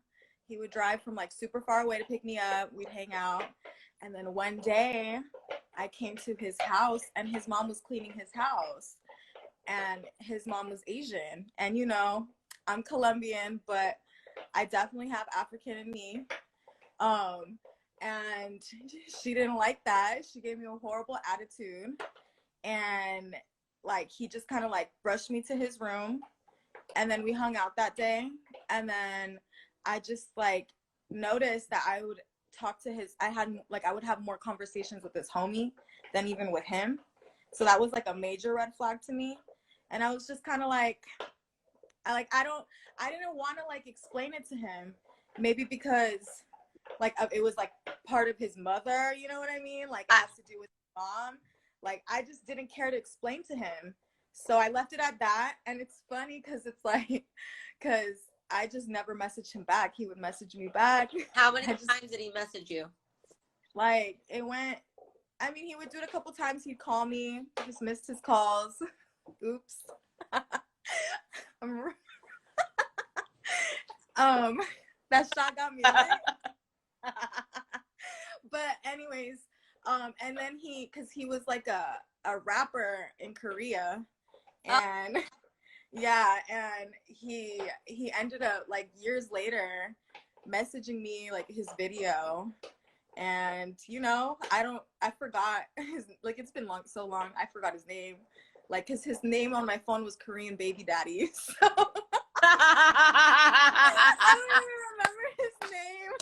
He would drive from like super far away to pick me up. We'd hang out, and then one day I came to his house, and his mom was cleaning his house, and his mom was Asian, and I'm Colombian, but I definitely have African in me. and she didn't like that. She gave me a horrible attitude, and like he just kind of like brushed me to his room, and then we hung out that day. And then I just like noticed that I would talk to I would have more conversations with this homie than even with him. So that was like a major red flag to me. And I was just kind of like, I didn't want to like explain it to him, maybe because like it was like part of his mother, you know what I mean? Like it has to do with his mom. Like I just didn't care to explain to him. So I left it at that. And it's funny because it's like, because I just never messaged him back. He would message me back. How many times did he message you? Like it went, I mean, he would do it a couple times. He'd call me, just missed his calls. Oops. That shot got me, right? But anyways, and then because he was like a rapper in Korea, and yeah, and he ended up like years later messaging me like his video. And you know, I forgot his, like it's been so long, I forgot his name, like because his name on my phone was Korean Baby Daddy. So I don't even remember his name.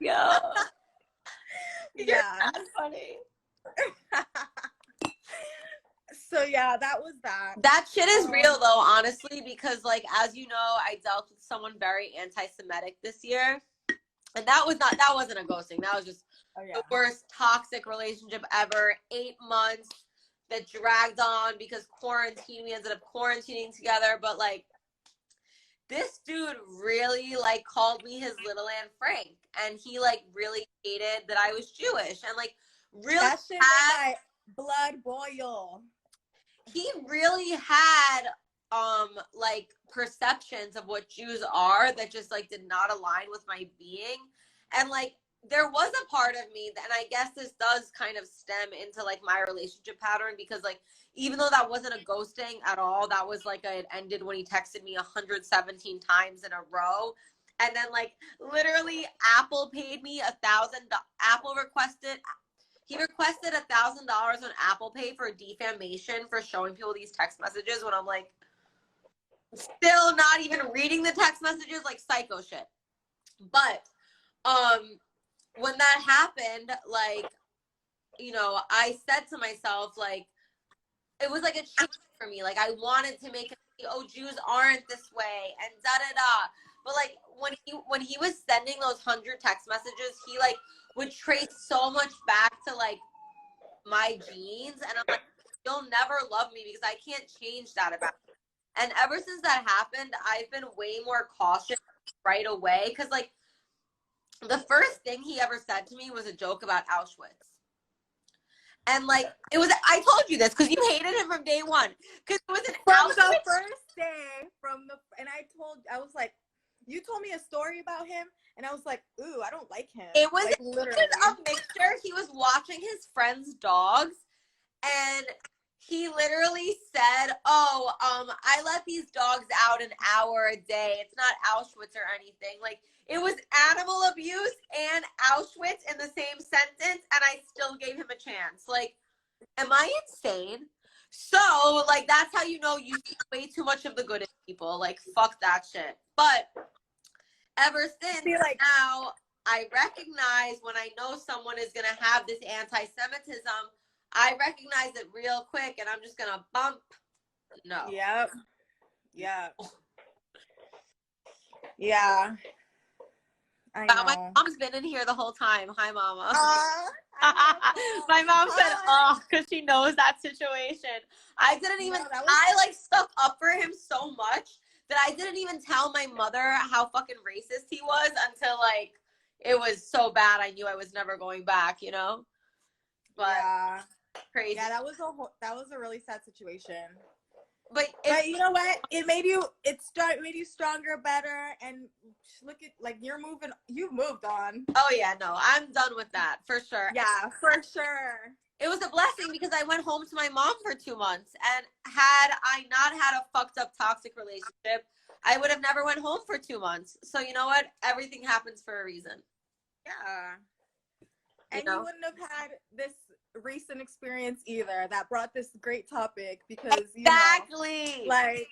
Yo. Yeah. That's funny. So yeah, that was that. That shit is real though, honestly, because like as you know, I dealt with someone very anti-Semitic this year. And that wasn't a ghosting. That was just the worst toxic relationship ever. 8 months that dragged on because quarantine. We ended up quarantining together. But like, this dude really like called me his little Anne Frank, and he like really hated that I was Jewish, and like really that shit made my blood boil. He really had like perceptions of what Jews are that just like did not align with my being. And like there was a part of me that, and I guess this does kind of stem into like my relationship pattern, because like even though that wasn't a ghosting at all, that was like it ended when he texted me 117 times in a row. And then like literally Apple paid me he requested $1,000 on Apple Pay for defamation for showing people these text messages when I'm like still not even reading the text messages, like psycho shit. But when that happened, like, you know, I said to myself, like, it was like a change for me. Like I wanted to make it, oh, Jews aren't this way and da da da. But like when he was sending those 100 text messages, he like would trace so much back to like my genes, and I'm like, you'll never love me because I can't change that about you. And ever since that happened, I've been way more cautious right away, because like the first thing he ever said to me was a joke about Auschwitz. And like it was, I told you this because you hated him from day one, because it was an from Auschwitz. The first day, and I was like, you told me a story about him, and I was like, ooh, I don't like him. It was, like, literally a mixture. He was watching his friend's dogs, and he literally said, oh, I let these dogs out an hour a day. It's not Auschwitz or anything. Like, it was animal abuse and Auschwitz in the same sentence, and I still gave him a chance. Like, am I insane? So, like, that's how you know you see way too much of the good in people. Like, fuck that shit. But ever since now, I recognize when I know someone is going to have this anti-Semitism, I recognize it real quick, and I'm just going to bump. No. Yep. Yeah. Yeah. I know. My mom's been in here the whole time. Hi, Mama. My mom said, oh, because she knows that situation. I didn't even, I like stuck up for him so much that I didn't even tell my mother how fucking racist he was until like it was so bad I knew I was never going back, you know? But yeah. Crazy. Yeah, that was a really sad situation. But you know what? It made you stronger, better, and look at like you've moved on. Oh yeah, no, I'm done with that for sure. Yeah, for sure. It was a blessing because I went home to my mom for 2 months, and had I not had a fucked up toxic relationship, I would have never went home for 2 months. So you know what? Everything happens for a reason. Yeah. You And know? you wouldn't have had this recent experience either that brought this great topic because, Exactly. like,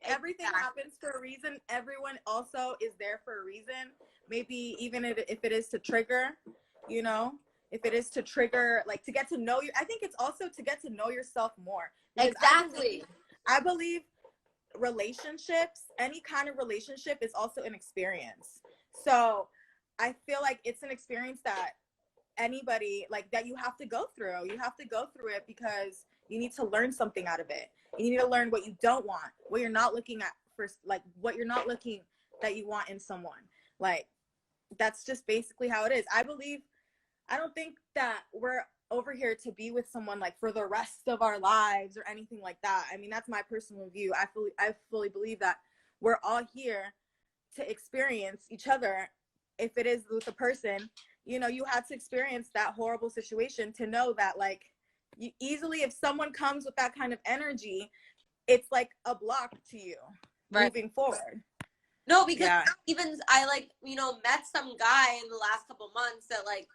everything happens for a reason. Everyone also is there for a reason. Maybe even if it is to trigger, if it is to trigger, like, to get to know you. I think it's also to get to know yourself more. Exactly. I believe relationships, any kind of relationship, is also an experience. So I feel like it's an experience that anybody, like, that you have to go through. You have to go through it because you need to learn something out of it. And you need to learn what you don't want, what you're not looking at first, like what you're not looking that you want in someone. Like, that's just basically how it is. I don't think that we're over here to be with someone like for the rest of our lives or anything like that. I mean, that's my personal view. I fully believe that we're all here to experience each other. If it is with a person, you had to experience that horrible situation to know that, like, you easily, if someone comes with that kind of energy, it's like a block to you moving forward. No, because even I, like, met some guy in the last couple months that, like,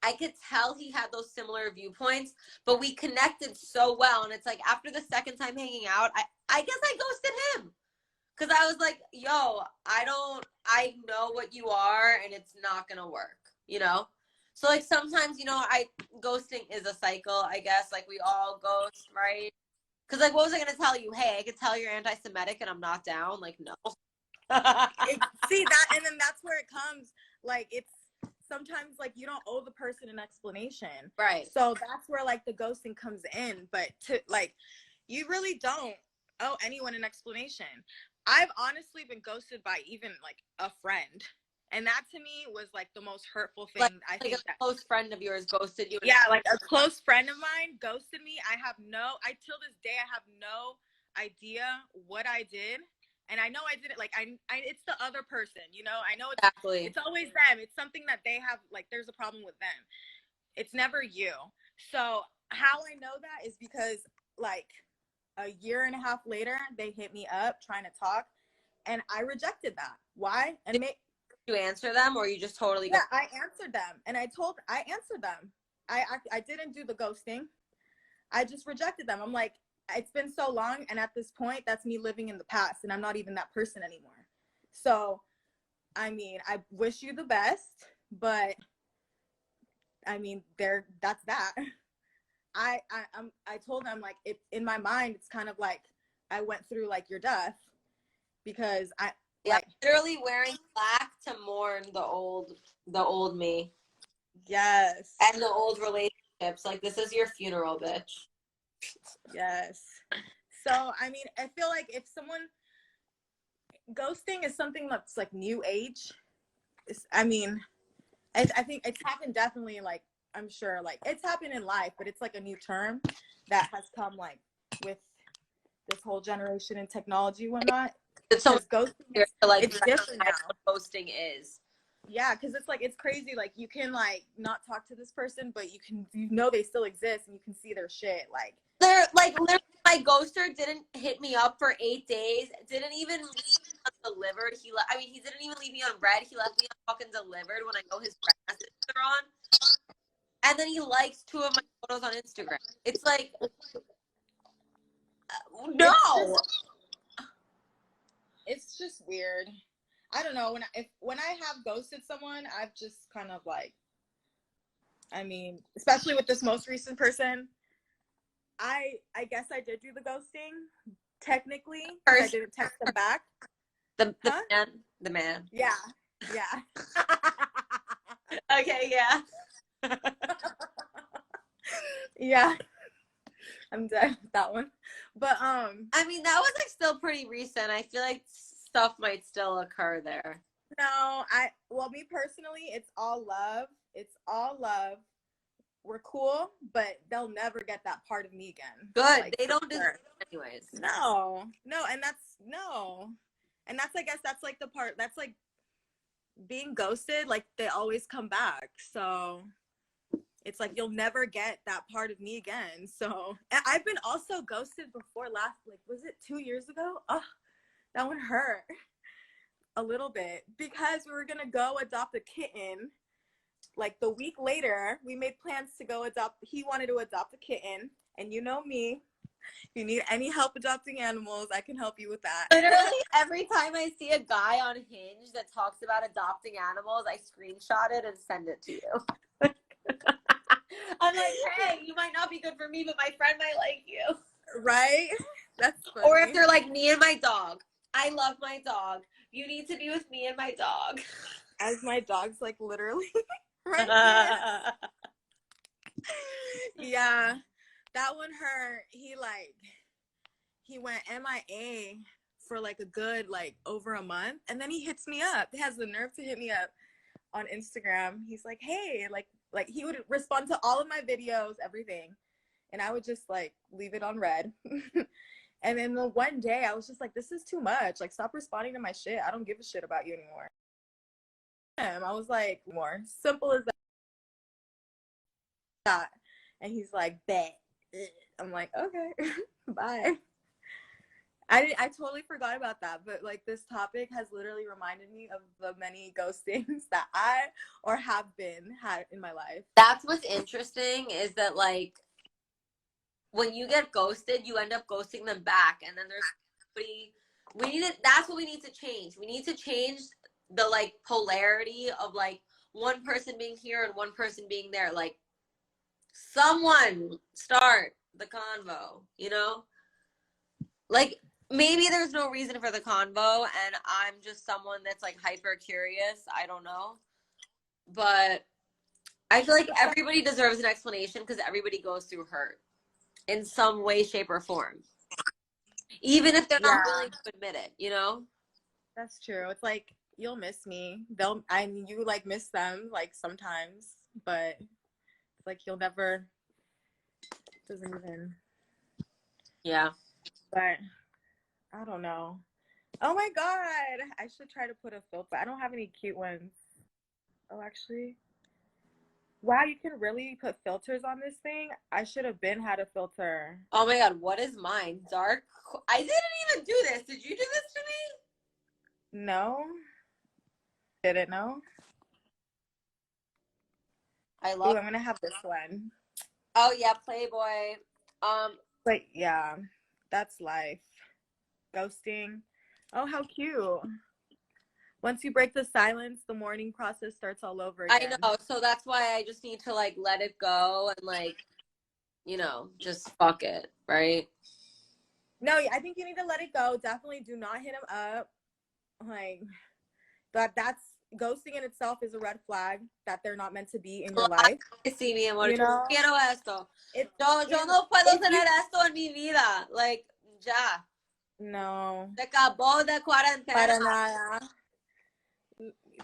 I could tell he had those similar viewpoints, but we connected so well. And it's like, after the second time hanging out, I guess I ghosted him. Because I was like, yo, I know what you are, and it's not going to work, So, like, sometimes, ghosting is a cycle, I guess. Like, we all ghost, right? Because, like, what was I going to tell you? Hey, I could tell you're anti-Semitic and I'm not down. Like, no. See that, and then that's where it comes. Like, it's sometimes, like, you don't owe the person an explanation. Right. So that's where, like, the ghosting comes in. But, you really don't owe anyone an explanation. I've honestly been ghosted by even, like, a friend. And that, to me, was, like, the most hurtful thing. I think a close friend of yours ghosted you. Yeah, like, a close friend of mine ghosted me. Till this day, I have no idea what I did. And I know I did it, like, it's the other person, I know it's always them. It's something that they have, like, there's a problem with them. It's never you. So how I know that is because, like, a year and a half later, they hit me up trying to talk, and I rejected that. Why? And did you answer them, or you just totally? Yeah, I answered them, and I answered them. I didn't do the ghosting. I just rejected them. I'm like, it's been so long, and at this point, that's me living in the past, and I'm not even that person anymore. So, I mean, I wish you the best, but I mean, that's that. I told them, like, in my mind, it's kind of like I went through, like, your death, because literally wearing black to mourn the old me. Yes. And the old relationships. Like, this is your funeral, bitch. Yes. So, I mean, I feel like if someone, ghosting is something that's, like, new age. I think it's happened definitely, like, I'm sure, like, it's happened in life, but it's, like, a new term that has come, like, with this whole generation and technology and whatnot. It's so ghosting, it's different now. What ghosting is. Yeah, because it's, like, it's crazy. Like, you can, like, not talk to this person, but they still exist, and you can see their shit. Like, they're, like, literally, my ghoster didn't hit me up for 8 days. Didn't even leave me undelivered. He didn't even leave me on red. He left me on fucking delivered when I know his red messages are on. And then he likes 2 of my photos on Instagram. It's like, no. It's just weird. I don't know. When I have ghosted someone, I've just kind of, like, I mean, especially with this most recent person, I guess I did do the ghosting, technically. I didn't text them back. The man. Yeah. Okay, yeah. Yeah. I'm done with that one. But I mean, that was, like, still pretty recent. I feel like stuff might still occur there. No, me personally, it's all love. It's all love. We're cool, but they'll never get that part of me again. Good. Like, they don't deserve it anyways. No, and that's, I guess, that's, like, the part that's, like, being ghosted. Like, they always come back, so it's like you'll never get that part of me again. So I've been also ghosted before. Was it 2 years ago? Oh, that one hurt. a little bit, because we were gonna go adopt a kitten. Like the week later, we made plans to go adopt. He wanted to adopt a kitten, and you know me. If you need any help adopting animals, I can help you with that. Literally, every time I see a guy on Hinge that talks about adopting animals, I screenshot it and send it to you. I'm like, hey, you might not be good for me, but my friend might like you. Right? That's funny. Or if they're like, me and my dog. I love my dog. You need to be with me and my dog. As my dog's like literally right here. Yeah. That one hurt. He went MIA for like a good like over a month, and then he hits me up. He has the nerve to hit me up on Instagram. He's like, hey, like he would respond to all of my videos, everything, and I would just like leave it on red. And then the one day I was just like, this is too much, like stop responding to my shit. I don't give a shit about you anymore. I was like, more simple as that. And he's like, bet. I'm like, okay. Bye. I totally forgot about that, but like this topic has literally reminded me of the many ghostings that I or have had in my life. That's what's interesting, is that like when you get ghosted, you end up ghosting them back, and then there's that's what we need to change. We need to change the like polarity of like one person being here and one person being there. Like someone start the convo, you know? Like maybe there's no reason for the convo and I'm just someone that's like hyper curious. I don't know. But I feel like everybody deserves an explanation because everybody goes through hurt in some way, shape, or form. Even if they're not willing to admit it, you know? That's true. It's like, you'll miss me. You like miss them like sometimes, but it's like you'll never, doesn't even. Yeah. But I don't know. Oh my God. I should try to put a filter. I don't have any cute ones. Oh, actually. Wow, you can really put filters on this thing? I should have had a filter. Oh my God, what is mine? Dark? I didn't even do this. Did you do this to me? No. Didn't know. I love. Ooh, I'm gonna have this one. Oh yeah, Playboy. But yeah, that's life. Ghosting. Oh, how cute. Once you break the silence, the mourning process starts all over again. I know. So that's why I just need to like let it go and like, you know, just fuck it, right? No, I think you need to let it go. Definitely do not hit him up. Like that's ghosting in itself is a red flag that they're not meant to be in your life. Sí, mi amor. You know? Quiero esto. Yo no puedo tener esto en mi vida. Like, ya. No. Se acabó de cuarentena. Para nada.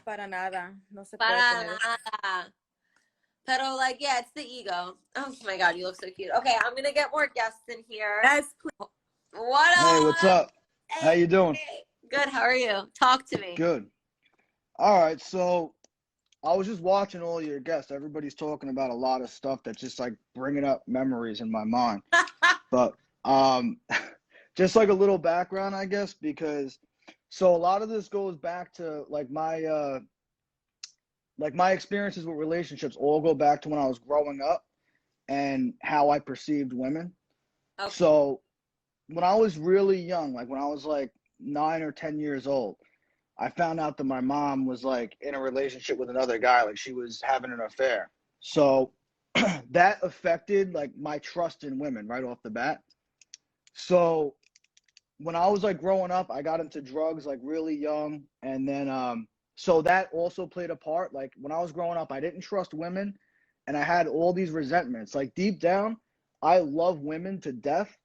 Para nada. No se puede Para tener. nada. Pero like, yeah, it's the ego. Oh my God, you look so cute. Okay, I'm gonna get more guests in here. Yes, please. What up? Hey, what's up? Hey, How you doing? hey. Good, how are you? Talk to me. Good. All right, so I was just watching all your guests. Everybody's talking about a lot of stuff that's just like bringing up memories in my mind. But just like a little background, I guess, because so a lot of this goes back to like my experiences with relationships all go back to when I was growing up and how I perceived women. Okay. So when I was really young, like when I was like 9 or 10 years old, I found out that my mom was like in a relationship with another guy, like she was having an affair. So that affected like my trust in women right off the bat. So when I was like growing up, I got into drugs like really young. And then, so that also played a part. Like when I was growing up, I didn't trust women and I had all these resentments. Like deep down, I love women to death,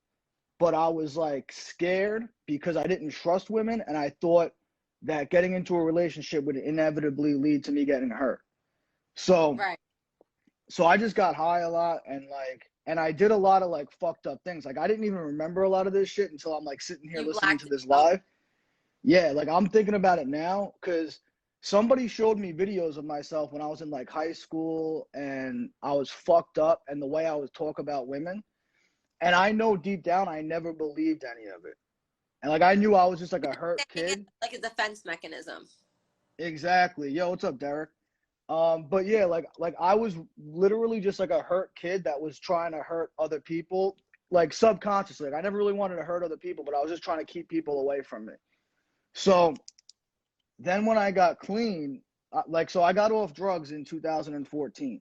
but I was like scared because I didn't trust women. And I thought that getting into a relationship would inevitably lead to me getting hurt. So, Right. so I just got high a lot and I did a lot of like fucked up things. Like I didn't even remember a lot of this shit until I'm like sitting here listening to this live. Yeah, like I'm thinking about it now because somebody showed me videos of myself when I was in like high school and I was fucked up and the way I would talk about women. And I know deep down I never believed any of it. And like I knew I was just like a hurt Saying it kid. like a defense mechanism. Exactly. Yo, what's up, Derek? But yeah, like I was literally just like a hurt kid that was trying to hurt other people, like subconsciously. Like I never really wanted to hurt other people, but I was just trying to keep people away from me. So then when I got clean, so I got off drugs in 2014,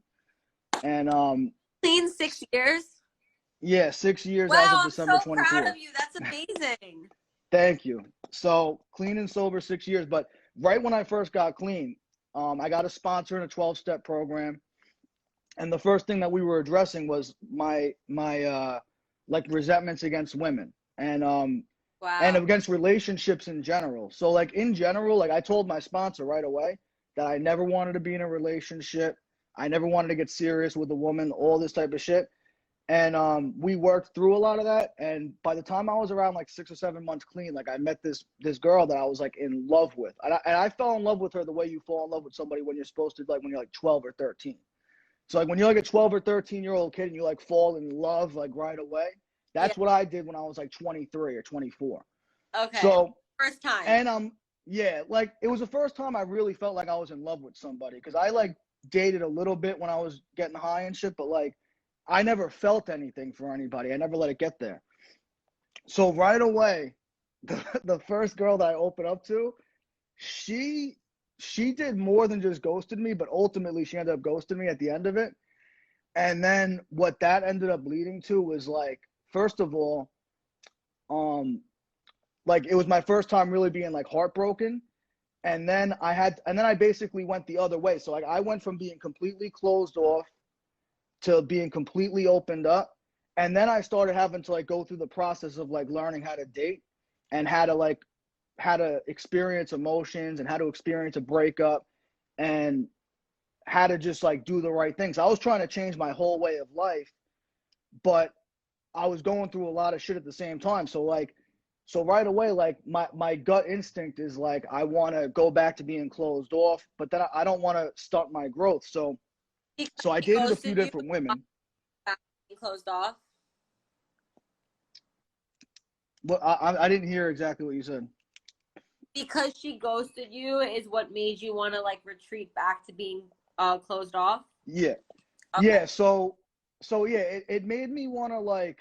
and Clean 6 years. yeah, 6 years as of Wow, I'm December so proud 24th. of you. That's amazing. Thank you. So clean and sober 6 years, but right when I first got clean, I got a sponsor in a 12-step program, and the first thing that we were addressing was my like resentments against women and Wow. against relationships in general. So like in general, like I told my sponsor right away that I never wanted to be in a relationship. I never wanted to get serious with a woman, all this type of shit. And we worked through a lot of that. And by the time I was around like 6 or 7 months clean, like I met this girl that I was like in love with. And I fell in love with her the way you fall in love with somebody when you're supposed to, like when you're like 12 or 13. So like when you're like a 12 or 13-year-old kid and you like fall in love like right away, Yeah. that's what I did when I was like 23 or 24. Okay. So First time. and yeah, like it was the first time I really felt like I was in love with somebody, because I like dated a little bit when I was getting high and shit, but like I never felt anything for anybody. I never let it get there. So right away, the first girl that I opened up to, she did more than just ghosted me, but ultimately she ended up ghosting me at the end of it. And then what that ended up leading to was like, first of all, like it was my first time really being like heartbroken. And then I basically went the other way. So like I went from being completely closed off to being completely opened up. And then I started having to like go through the process of like learning how to date and how to experience emotions and how to experience a breakup and how to just like do the right things. I was trying to change my whole way of life, but I was going through a lot of shit at the same time. So right away, like my gut instinct is like, I want to go back to being closed off, but then I don't want to stunt my growth. So I She dated a few ghosted you, different women. closed off. But I didn't hear exactly what you said. Because she ghosted you is what made you want to like retreat back to being closed off. Yeah. Okay. Yeah. So yeah, it made me want to like,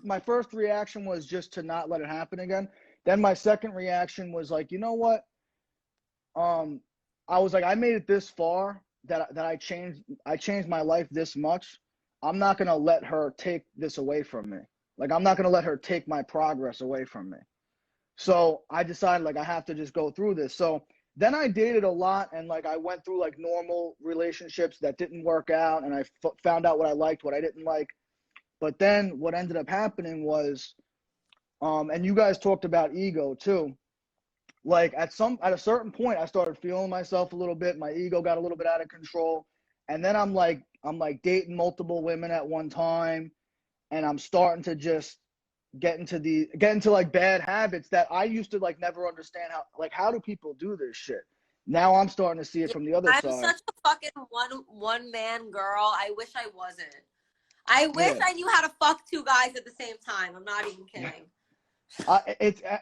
my first reaction was just to not let it happen again. Then my second reaction was like, you know what? I was like, I made it this far that I changed my life this much. I'm not gonna let her take this away from me. Like I'm not gonna let her take my progress away from me. So I decided like I have to just go through this. So then I dated a lot, and like I went through like normal relationships that didn't work out, and I found out what I liked, what I didn't like. But then what ended up happening was, and you guys talked about ego too. Like at a certain point, I started feeling myself a little bit. My ego got a little bit out of control, and then I'm like dating multiple women at one time, and I'm starting to just get into like bad habits that I used to like never understand how do people do this shit. Now I'm starting to see it Yeah, from the other I'm side. such a fucking one man girl. I wish I wasn't. I wish Yeah. I knew how to fuck two guys at the same time. I'm not even kidding.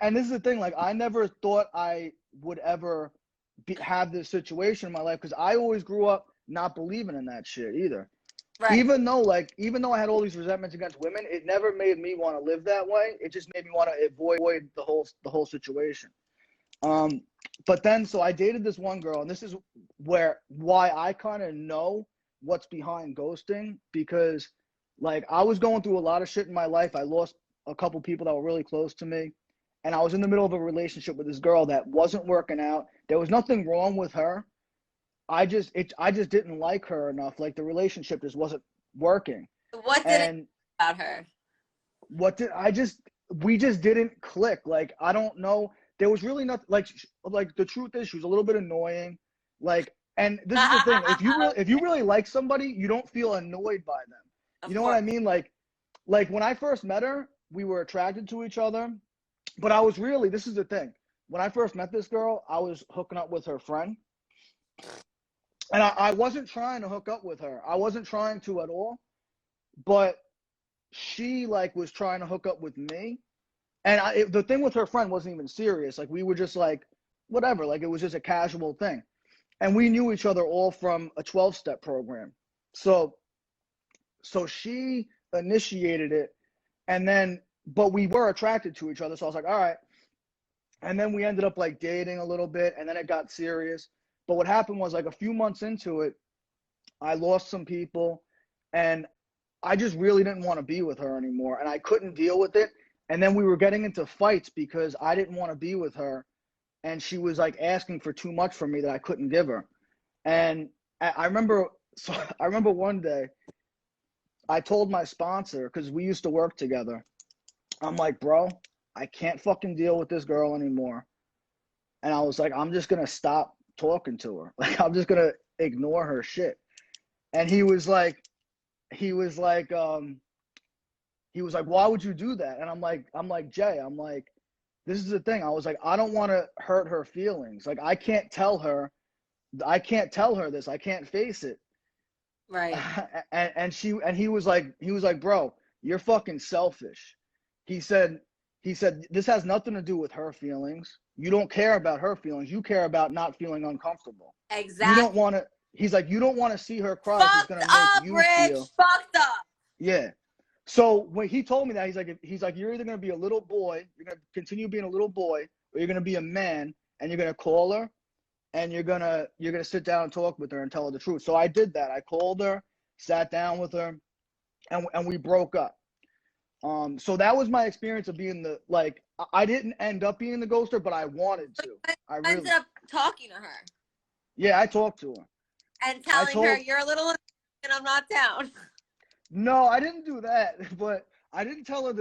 And this is the thing, like I never thought I would ever have this situation in my life, because I always grew up not believing in that shit either. Right. Even though I had all these resentments against women, it never made me want to live that way. It just made me want to avoid the whole situation. But then so I dated this one girl, and this is why I kind of know what's behind ghosting, because like I was going through a lot of shit in my life. I lost a couple people that were really close to me, and I was in the middle of a relationship with this girl that wasn't working out. There was nothing wrong with her. I just didn't like her enough. Like the relationship just wasn't working. What did it And about her? we just didn't click. Like I don't know. There was really nothing. Like the truth is, she was a little bit annoying. Like, and this is the thing. If you really like somebody, you don't feel annoyed by them. Of You know course. what I mean? Like when I first met her, we were attracted to each other. But I was really, this is the thing. When I first met this girl, I was hooking up with her friend. And I wasn't trying to hook up with her. I wasn't trying to at all. But she like was trying to hook up with me. And the thing with her friend wasn't even serious. Like, we were just like, whatever. Like, it was just a casual thing. And we knew each other all from a 12-step program. So she initiated it. And then, but we were attracted to each other. So I was like, all right. And then we ended up like dating a little bit, and then it got serious. But what happened was, like, a few months into it, I lost some people, and I just really didn't want to be with her anymore, and I couldn't deal with it. And then we were getting into fights because I didn't want to be with her, and she was like asking for too much from me that I couldn't give her. And I remember, so I remember one day I told my sponsor, because we used to work together, I'm like, bro, I can't fucking deal with this girl anymore. And I was like, I'm just gonna stop talking to her. Like, I'm just gonna ignore her shit. And he was like, why would you do that? And I'm like, Jay, I'm like, this is the thing. I was like, I don't want to hurt her feelings. Like, I can't tell her this. I can't face it. Right. And he was like, bro, you're fucking selfish. He said, this has nothing to do with her feelings. You don't care about her feelings. You care about not feeling uncomfortable. Exactly. You don't want to. He's like, you don't want to see her cry. It's gonna make you Rich. feel Fucked up. Yeah. So when he told me that, he's like, you're either gonna be a little boy, you're gonna continue being a little boy, or you're gonna be a man, and you're gonna call her, and you're gonna sit down and talk with her and tell her the truth. So I did that. I called her, sat down with her, and we broke up. So that was my experience of being I didn't end up being the ghoster, but I wanted to. I ended up talking to her. Yeah, I talked to her. And telling her, you're a little and I'm not down. No, I didn't do that, but I didn't tell her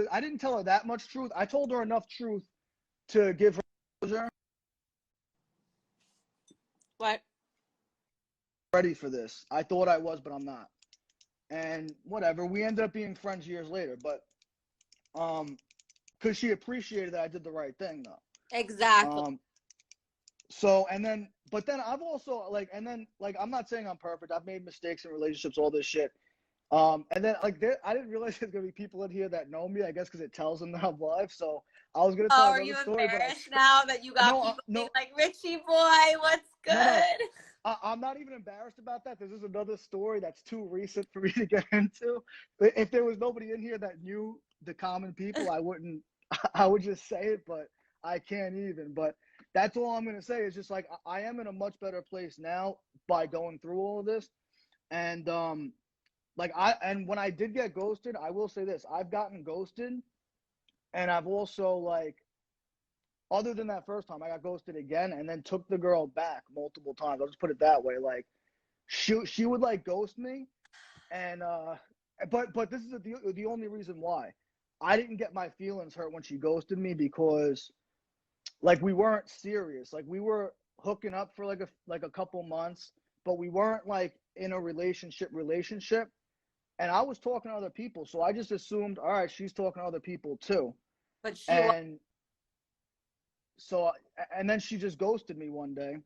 that much truth. I told her enough truth to give her closure. What? Ready for this. I thought I was, but I'm not. And whatever, we ended up being friends years later, but because she appreciated that I did the right thing, though. Exactly. But then I've also I'm not saying I'm perfect. I've made mistakes in relationships, all this shit. And then I didn't realize there's gonna be people in here that know me. I guess because it tells them that I'm live. So I was gonna tell another story. Are you embarrassed now that you got people being like, Richie boy, what's good? No. I'm not even embarrassed about that. This is another story that's too recent for me to get into. But if there was nobody in here that knew the common people, I wouldn't. I would just say it, but I can't even. But that's all I'm gonna say is just like I am in a much better place now by going through all of this, and when I did get ghosted, I will say this: I've gotten ghosted, and I've also other than that first time, I got ghosted again, and then took the girl back multiple times. I'll just put it that way. Like she would ghost me, and but this is the only reason why I didn't get my feelings hurt when she ghosted me, because we weren't serious. Like, we were hooking up for a couple months, but we weren't in a relationship. And I was talking to other people, so I just assumed, all right, she's talking to other people too. But and then she just ghosted me one day,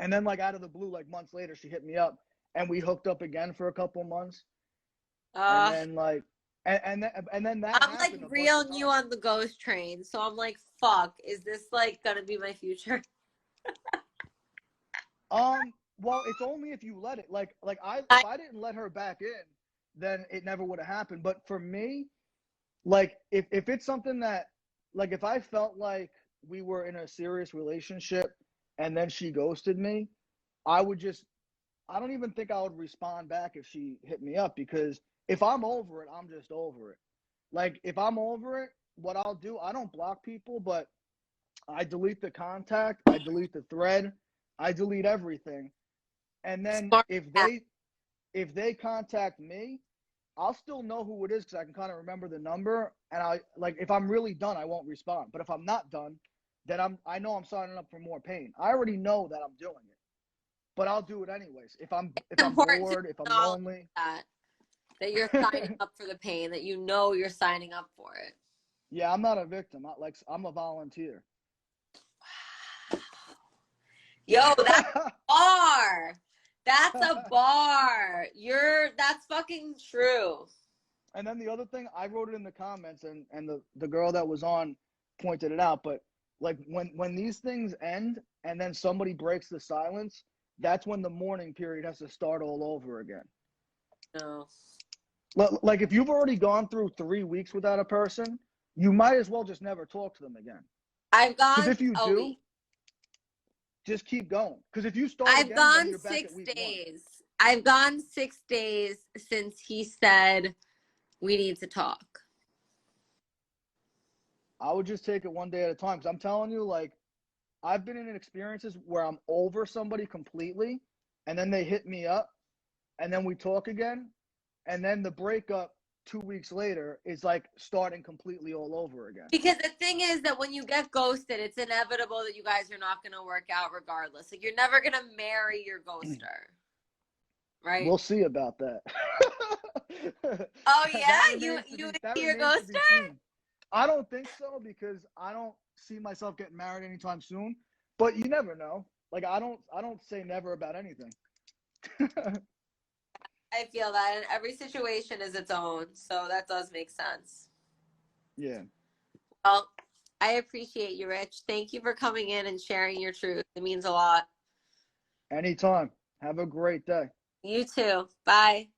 and then out of the blue, months later, she hit me up, and we hooked up again for a couple months. And then and then that I'm real new on the ghost train, so I'm like, fuck, is this gonna be my future? Well, it's only if you let it. If I didn't let her back in, then it never would have happened. But for me, if it's something that, if I felt like we were in a serious relationship and then she ghosted me, I don't even think I would respond back if she hit me up, because if I'm over it, I'm just over it. If I'm over it, what I'll do, I don't block people, but I delete the contact, I delete the thread, I delete everything. And then if they contact me, I'll still know who it is because I can kind of remember the number. And if I'm really done, I won't respond. But if I'm not done, then I know I'm signing up for more pain. I already know that I'm doing it, but I'll do it anyways. If I'm bored, if I'm lonely, that you're signing up for the pain, that you're signing up for it. Yeah, I'm not a victim. I'm a volunteer. Yo, that's a bar. That's a bar. That's fucking true. And then the other thing, I wrote it in the comments, and the girl that was on, pointed it out, but like when these things end and then somebody breaks the silence, that's when the mourning period has to start all over again. No. Like if you've already gone through 3 weeks without a person, you might as well just never talk to them again. I've Because gone if you a do, week. just keep going. Because if you start I've again, then gone you're back 6 at week 1. days. I've gone 6 days since he said we need to talk. I would just take it one day at a time. Because I'm telling you, like, I've been in experiences where I'm over somebody completely, and then they hit me up, and then we talk again, and then the breakup 2 weeks later is like starting completely all over again. Because the thing is that when you get ghosted, it's inevitable that you guys are not going to work out regardless. Like, you're never going to marry your ghoster. Right? We'll see about that. Oh, yeah? That You remains to your be ghoster? seen. I don't think so, because I don't see myself getting married anytime soon. But you never know. Like, I don't say never about anything. I feel that. And every situation is its own. So that does make sense. Yeah. Well, I appreciate you, Rich. Thank you for coming in and sharing your truth. It means a lot. Anytime. Have a great day. You too. Bye.